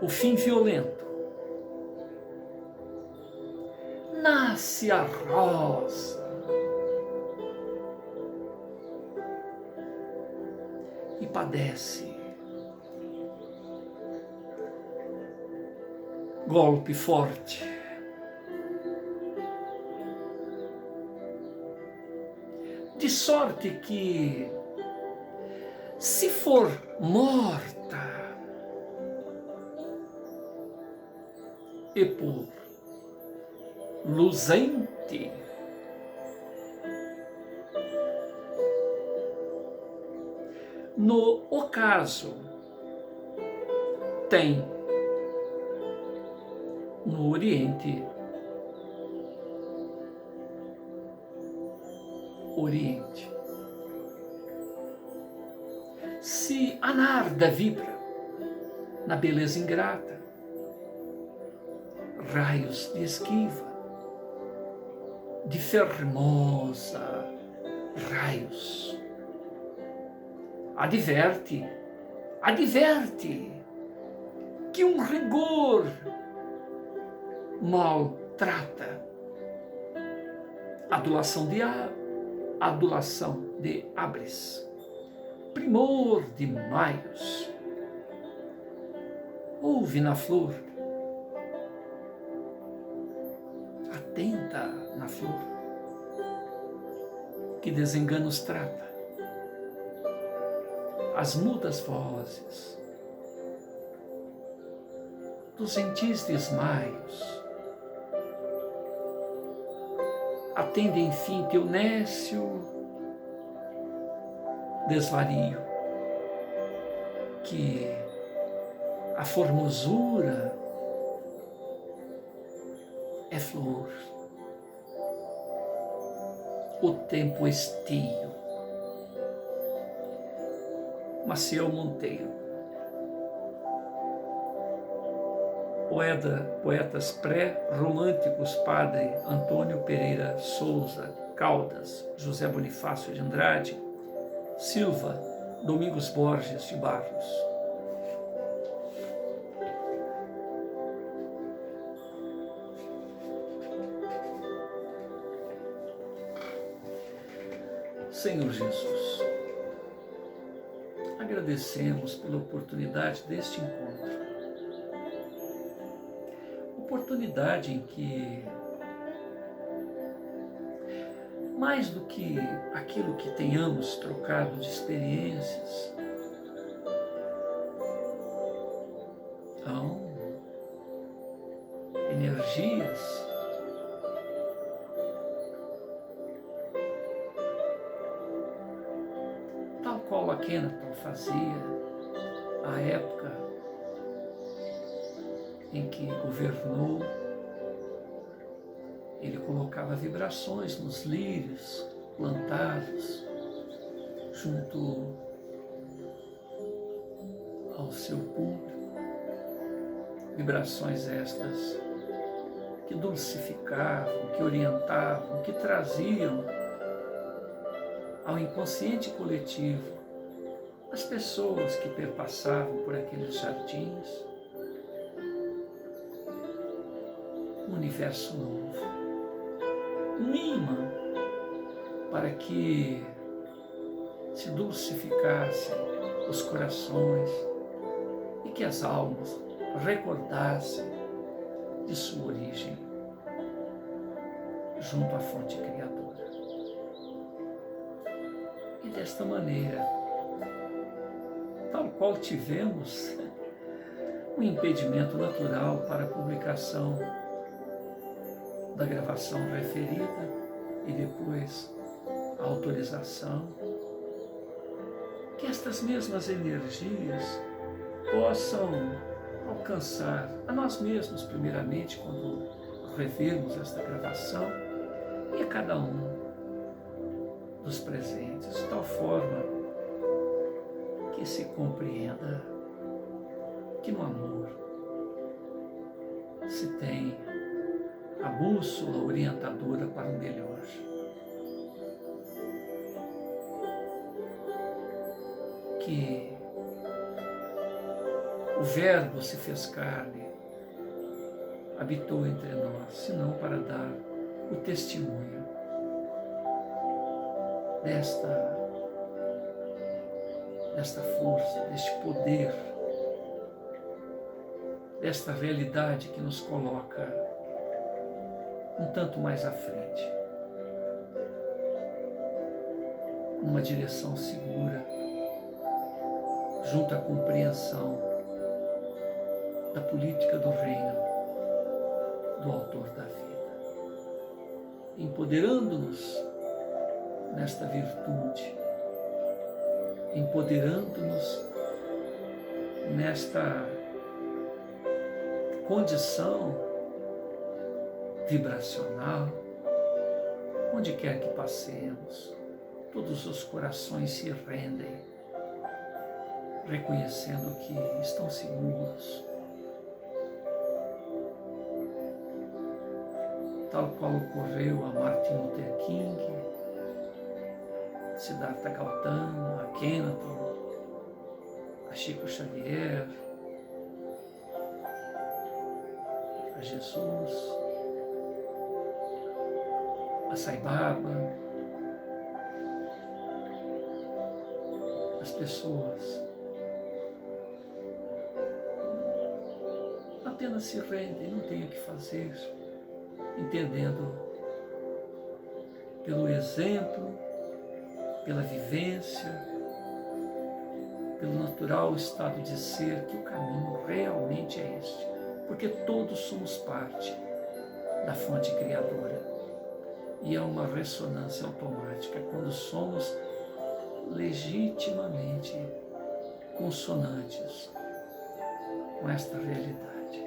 o fim violento, nasce a rosa e padece golpe forte. De sorte que, se for morta e por luzente, no ocaso tem no Oriente, se a narda vibra na beleza ingrata, raios de esquiva, de fermosa raios, adverte que um rigor maltrata, adulação de abres, primor de maios, ouve na flor, atenta na flor, que desenganos trata, as mudas vozes dos gentis desmaios, atende enfim teu nécio desvario. que a formosura é flor, o tempo estio. Maciel Monteiro. Poetas pré-românticos, Padre Antônio Pereira Souza Caldas, José Bonifácio de Andrade, Silva, Domingos Borges de Barros. Senhor Jesus, agradecemos pela oportunidade deste encontro. Oportunidade em que, mais do que aquilo que tenhamos trocado de experiências, há energias tal qual a Kenaton fazia à época em que governou. Ele colocava vibrações nos lírios plantados junto ao seu público, vibrações estas que dulcificavam, que orientavam, que traziam ao inconsciente coletivo as pessoas que perpassavam por aqueles jardins um universo novo, um imã para que se dulcificassem os corações e que as almas recordassem de sua origem junto à fonte criadora. E desta maneira, tal qual tivemos um impedimento natural para a publicação da gravação referida e depois a autorização, que estas mesmas energias possam alcançar a nós mesmos, primeiramente, quando revermos esta gravação, e a cada um dos presentes, de tal forma que se compreenda que no amor se tem a bússola orientadora para o melhor. Que o Verbo se fez carne, habitou entre nós, senão para dar o testemunho desta força, deste poder, desta realidade que nos coloca um tanto mais à frente, numa direção segura, junto à compreensão da política do reino do Autor da vida, empoderando-nos nesta virtude, empoderando-nos nesta condição vibracional, onde quer que passemos, todos os corações se rendem, reconhecendo que estão seguros, tal qual ocorreu a Martin Luther King, Siddhartha Gautama, a Kenaton, a Chico Xavier, a Jesus, a Sai Baba, as pessoas apenas se rendem, não tem o que fazer, entendendo pelo exemplo, pela vivência, pelo natural estado de ser, que o caminho realmente é este, porque todos somos parte da fonte criadora. E há uma ressonância automática quando somos legitimamente consonantes com esta realidade.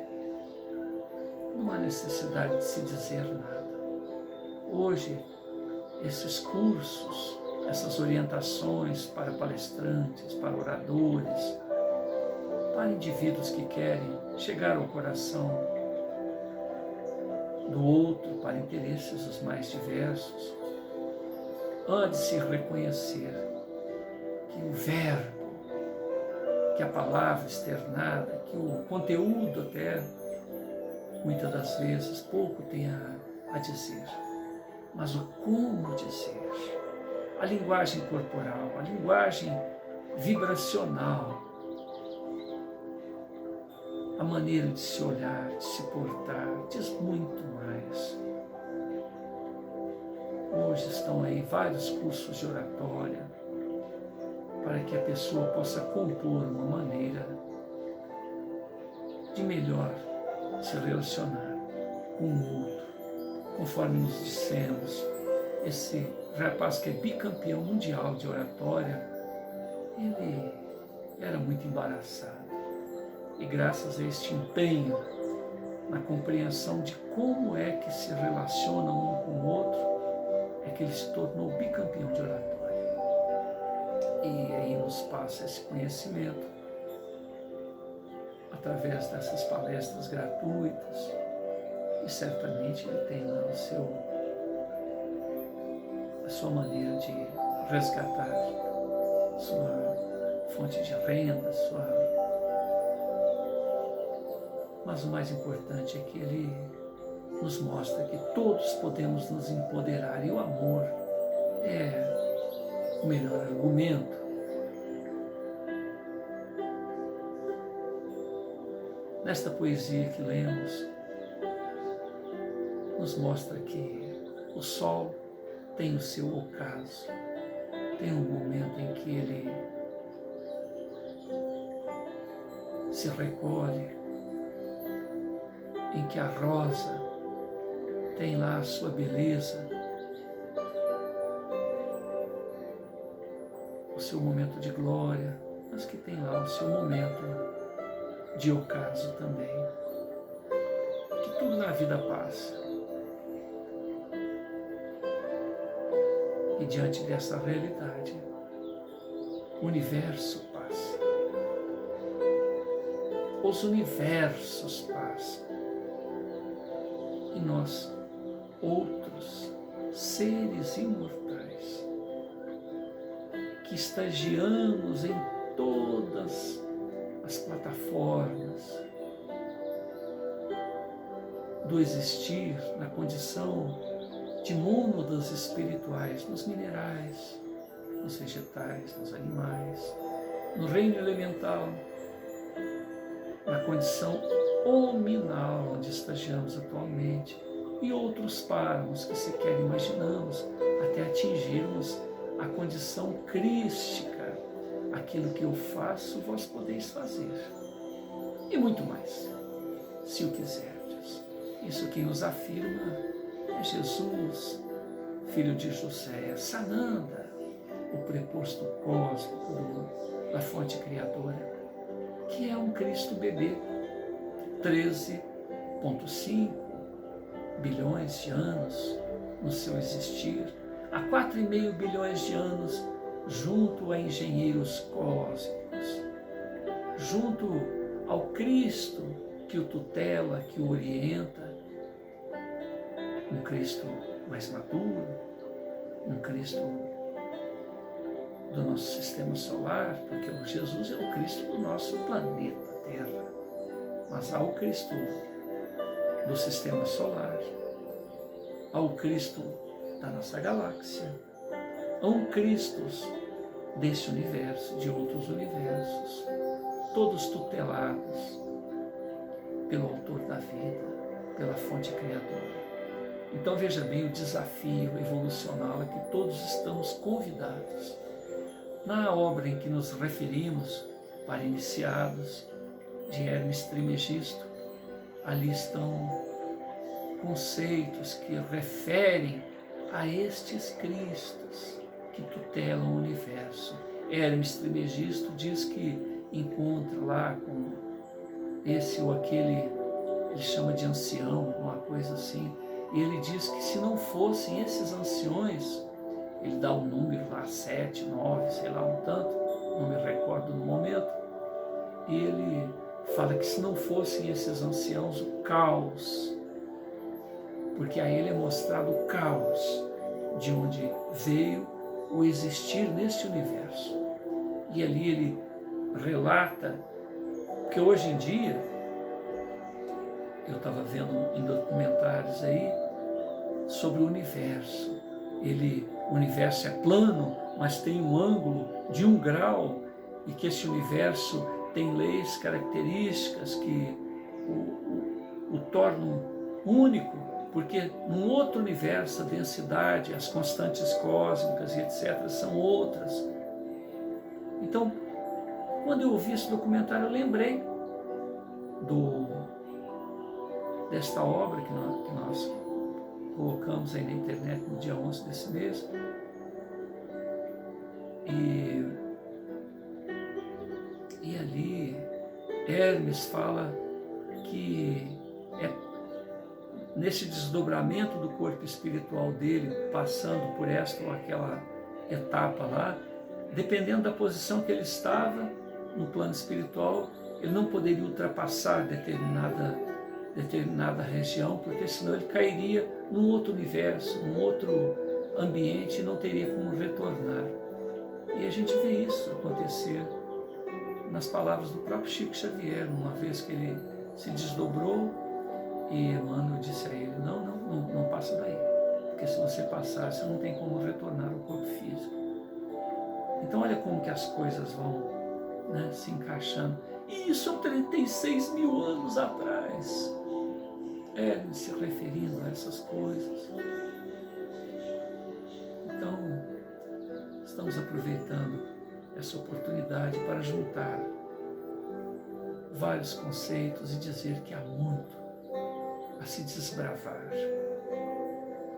Não há necessidade de se dizer nada. Hoje, esses cursos, essas orientações para palestrantes, para oradores, para indivíduos que querem chegar ao coração do outro, para interesses os mais diversos, há de se reconhecer que o verbo, que a palavra externada, que o conteúdo até, muitas das vezes, pouco tem a dizer, mas o como dizer, a linguagem corporal, a linguagem vibracional, a maneira de se olhar, de se portar, diz muito mais. Hoje estão aí vários cursos de oratória para que a pessoa possa compor uma maneira de melhor se relacionar com o outro. Conforme nos dissemos, esse rapaz que é bicampeão mundial de oratória, ele era muito embaraçado. E graças a este empenho na compreensão de como é que se relacionam um com o outro, é que ele se tornou bicampeão de oratória. E aí nos passa esse conhecimento através dessas palestras gratuitas. E certamente ele tem lá a sua maneira de resgatar sua fonte de renda, Mas o mais importante é que ele nos mostra que todos podemos nos empoderar e o amor é o melhor argumento. Nesta poesia que lemos, nos mostra que o sol tem o seu ocaso, tem um momento em que ele se recolhe, em que a rosa tem lá a sua beleza, o seu momento de glória, mas que tem lá o seu momento de ocaso também. Que tudo na vida passa. E diante dessa realidade, o universo passa. Os universos passam. E nós, outros seres imortais, que estagiamos em todas as plataformas do existir, na condição de mônadas espirituais, nos minerais, nos vegetais, nos animais, no reino elemental, na condição hominal, onde estagiamos atualmente, e outros páramos que sequer imaginamos, até atingirmos a condição crística, aquilo que eu faço, vós podeis fazer, e muito mais, se o quiserdes. Isso quem nos afirma é Jesus, filho de José, Sananda, o preposto cósmico da fonte criadora, que é um Cristo bebê, 13,5 bilhões de anos no seu existir, há 4,5 bilhões de anos junto a engenheiros cósmicos, junto ao Cristo que o tutela, que o orienta, um Cristo mais maduro, um Cristo do nosso sistema solar, porque o Jesus é o Cristo do nosso planeta Terra. Mas há o Cristo do sistema solar, há o Cristo da nossa galáxia, há um Cristo desse universo, de outros universos, todos tutelados pelo autor da vida, pela fonte criadora. Então veja bem o desafio evolucional a que todos estamos convidados. Na obra em que nos referimos, para iniciados, de Hermes Trismegisto, ali estão conceitos que referem a estes Cristos que tutelam o universo. Hermes Trismegisto diz que encontra lá com esse ou aquele, ele chama de ancião, uma coisa assim, e ele diz que se não fossem esses anciões, ele dá um número lá, 7, 9, sei lá, um tanto, não me recordo no momento, e ele fala que se não fossem esses anciãos, o caos, porque a ele é mostrado o caos de onde veio o existir neste universo. E ali ele relata que hoje em dia, eu estava vendo em documentários aí sobre o universo. O universo é plano, mas tem um ângulo de 1 grau, e que esse universo tem leis características que o tornam único, porque num outro universo a densidade, as constantes cósmicas e etc. são outras. Então, quando eu ouvi esse documentário, eu lembrei desta obra que nós colocamos aí na internet no dia 11 desse mês. E ali Hermes fala que nesse desdobramento do corpo espiritual dele, passando por esta ou aquela etapa lá, dependendo da posição que ele estava no plano espiritual, ele não poderia ultrapassar determinada região, porque senão ele cairia num outro universo, num outro ambiente, e não teria como retornar. E a gente vê isso acontecer nas palavras do próprio Chico Xavier, uma vez que ele se desdobrou e Emmanuel disse a ele, não passa daí, porque se você passar, você não tem como retornar ao corpo físico. Então olha como que as coisas vão, né, se encaixando. E isso há 36 mil anos atrás. Se referindo a essas coisas. Então, estamos aproveitando essa oportunidade para juntar vários conceitos e dizer que há muito a se desbravar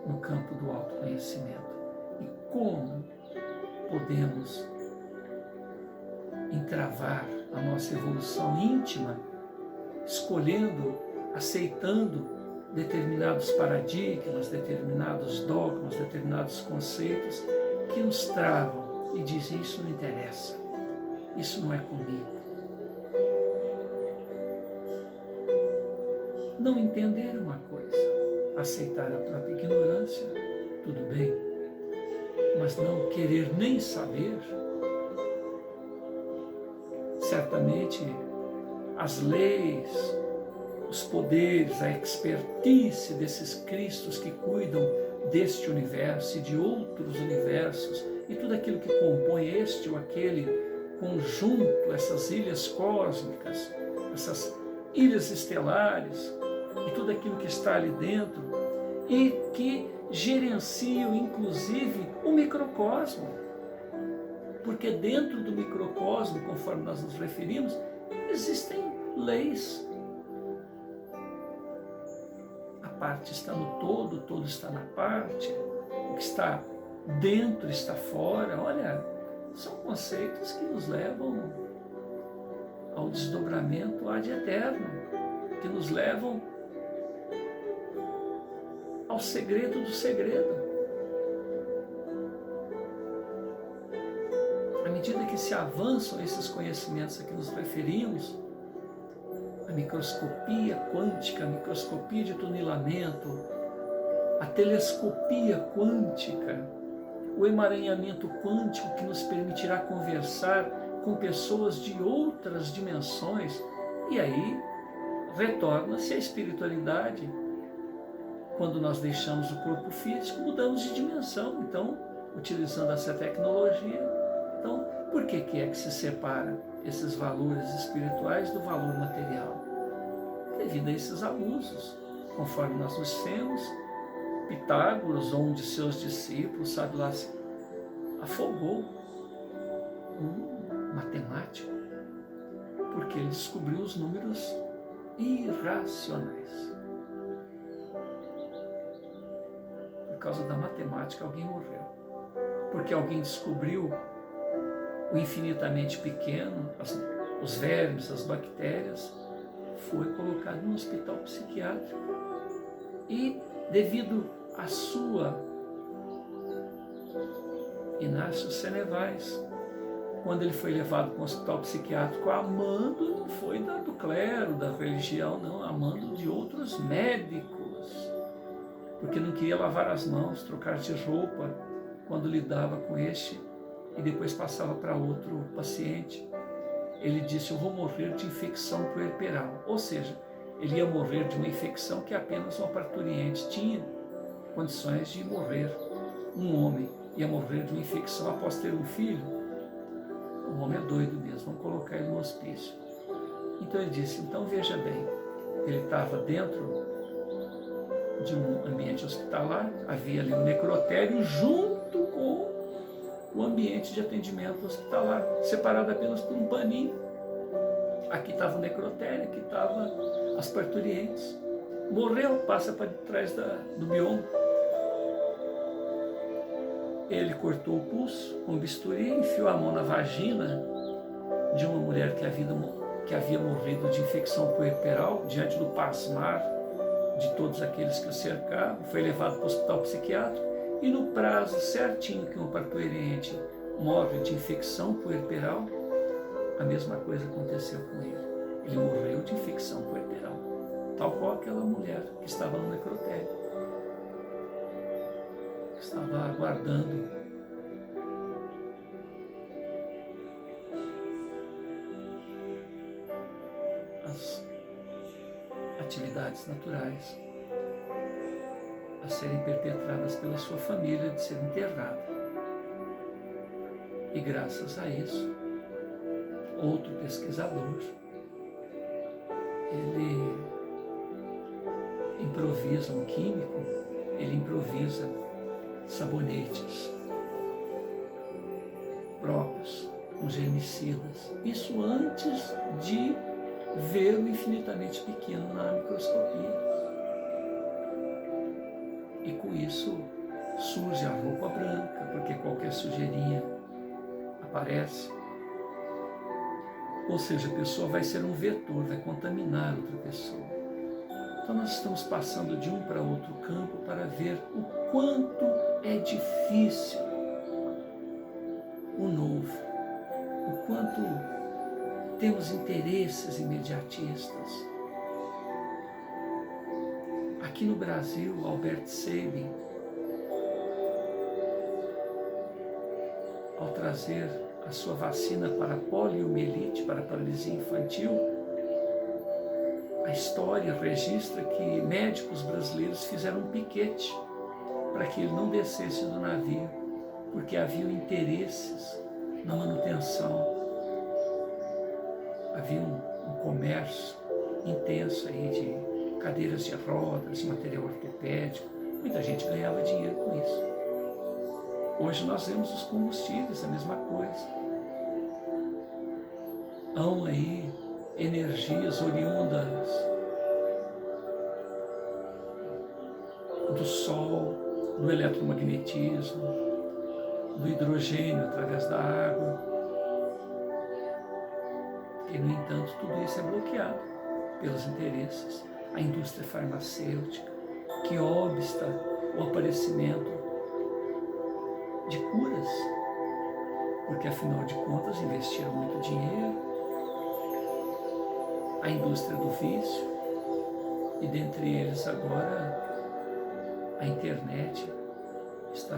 no campo do autoconhecimento. E como podemos entravar a nossa evolução íntima, escolhendo, aceitando determinados paradigmas, determinados dogmas, determinados conceitos que nos travam e dizem, isso não interessa, isso não é comigo. Não entender uma coisa, aceitar a própria ignorância, tudo bem, mas não querer nem saber, certamente as leis, os poderes, a expertise desses Cristos que cuidam deste universo e de outros universos e tudo aquilo que compõe este ou aquele conjunto, essas ilhas cósmicas, essas ilhas estelares e tudo aquilo que está ali dentro e que gerenciam inclusive o microcosmo. Porque dentro do microcosmo, conforme nós nos referimos, existem leis. A parte está no todo, o todo está na parte, o que está dentro está fora. Olha, são conceitos que nos levam ao desdobramento ad eterno, que nos levam ao segredo do segredo. À medida que se avançam esses conhecimentos a que nos referimos, a microscopia quântica, a microscopia de tunilamento, a telescopia quântica, o emaranhamento quântico que nos permitirá conversar com pessoas de outras dimensões, e aí retorna-se a espiritualidade. Quando nós deixamos o corpo físico, mudamos de dimensão, então, utilizando essa tecnologia. Então, por que é que se separa esses valores espirituais do valor material? Devido a esses abusos, conforme nós dissemos, Pitágoras, ou um de seus discípulos, sabe lá, afogou um matemático, porque ele descobriu os números irracionais. Por causa da matemática, alguém morreu. Porque alguém descobriu o infinitamente pequeno, os vermes, as bactérias, foi colocado no hospital psiquiátrico. E devido à sua Inácio Senevais, quando ele foi levado para o hospital psiquiátrico, a mando não foi do clero, da religião, não, a mando de outros médicos, porque não queria lavar as mãos, trocar de roupa quando lidava com este e depois passava para outro paciente. Ele disse: eu vou morrer de infecção puerperal, ou seja, ele ia morrer de uma infecção que apenas uma parturiente tinha condições de morrer. Um homem ia morrer de uma infecção após ter um filho. O homem é doido mesmo, vamos colocar ele no hospício. Então ele disse: então veja bem, ele estava dentro de um ambiente hospitalar, havia ali um necrotério junto com o ambiente de atendimento hospitalar, separado apenas por um paninho. Aqui estava o necrotério, aqui estavam as parturientes. Morreu, passa para trás do bioma. Ele cortou o pulso com bisturi, enfiou a mão na vagina de uma mulher que havia morrido de infecção puerperal, diante do pasmar de todos aqueles que o cercavam. Foi levado para o hospital psiquiátrico e no prazo certinho que uma parturiente morre de infecção puerperal, a mesma coisa aconteceu com ele. Ele morreu de infecção puerperal, tal qual aquela mulher que estava no necrotério, que estava aguardando as atividades naturais a serem perpetradas pela sua família, de ser enterrada. E graças a isso, outro pesquisador, ele improvisa, um químico, ele improvisa sabonetes próprios, com germicidas. Isso antes de ver o infinitamente pequeno na microscopia. E com isso surge a roupa branca, porque qualquer sujeirinha aparece. Ou seja, a pessoa vai ser um vetor, vai contaminar outra pessoa. Então nós estamos passando de um para outro campo para ver o quanto é difícil o novo, o quanto temos interesses imediatistas. Aqui no Brasil, Albert Sabin, ao trazer a sua vacina para a poliomielite, para a paralisia infantil, a história registra que médicos brasileiros fizeram um piquete para que ele não descesse do navio, porque havia interesses na manutenção, havia um comércio intenso aí de cadeiras de rodas, de material ortopédico. Muita gente ganhava dinheiro com isso. Hoje nós vemos os combustíveis, a mesma coisa. Há aí energias oriundas do sol, do eletromagnetismo, do hidrogênio através da água. E, no entanto, tudo isso é bloqueado pelos interesses. A indústria farmacêutica, que obsta o aparecimento de curas, porque, afinal de contas, investiram muito dinheiro. A indústria do vício, e dentre eles agora a internet está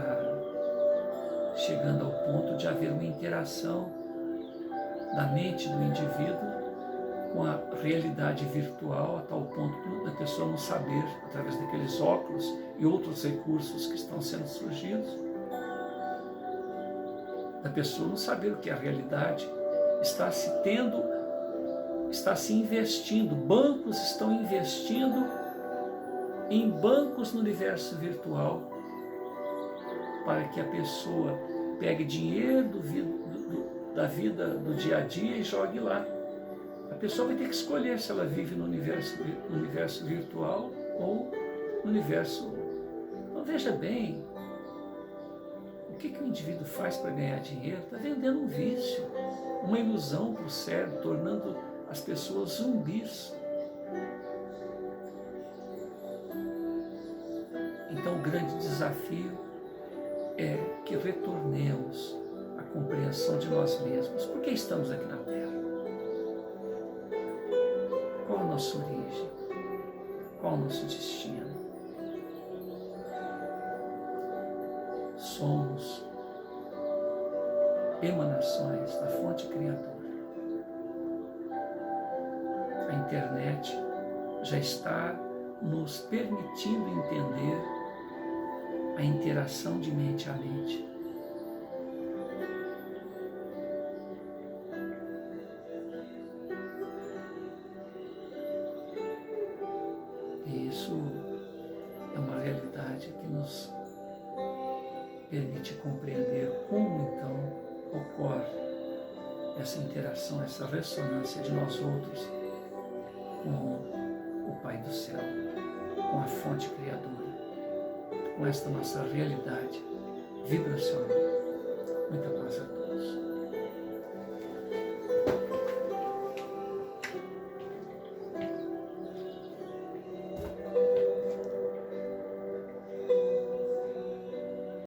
chegando ao ponto de haver uma interação da mente do indivíduo com a realidade virtual, a tal ponto da pessoa não saber, através daqueles óculos e outros recursos que estão sendo surgidos, da pessoa não saber o que é a realidade. Está se investindo, bancos estão investindo em bancos no universo virtual, para que a pessoa pegue dinheiro da vida do dia a dia e jogue lá. A pessoa vai ter que escolher se ela vive no universo virtual ou no universo. Então veja bem, o que o indivíduo faz para ganhar dinheiro? Está vendendo um vício. uma ilusão para o cérebro, tornando as pessoas zumbis. Então, o grande desafio é que retornemos à compreensão de nós mesmos. Por que estamos aqui na Terra? Qual a nossa origem? Qual o nosso destino? Somos emanações da fonte criadora. A internet já está nos permitindo entender a interação de mente a mente. E isso é uma realidade que nos permite compreender como então ocorre essa interação, essa ressonância de nós outros com o Pai do Céu, com a fonte criadora, com esta nossa realidade vibracional. Muita paz a todos.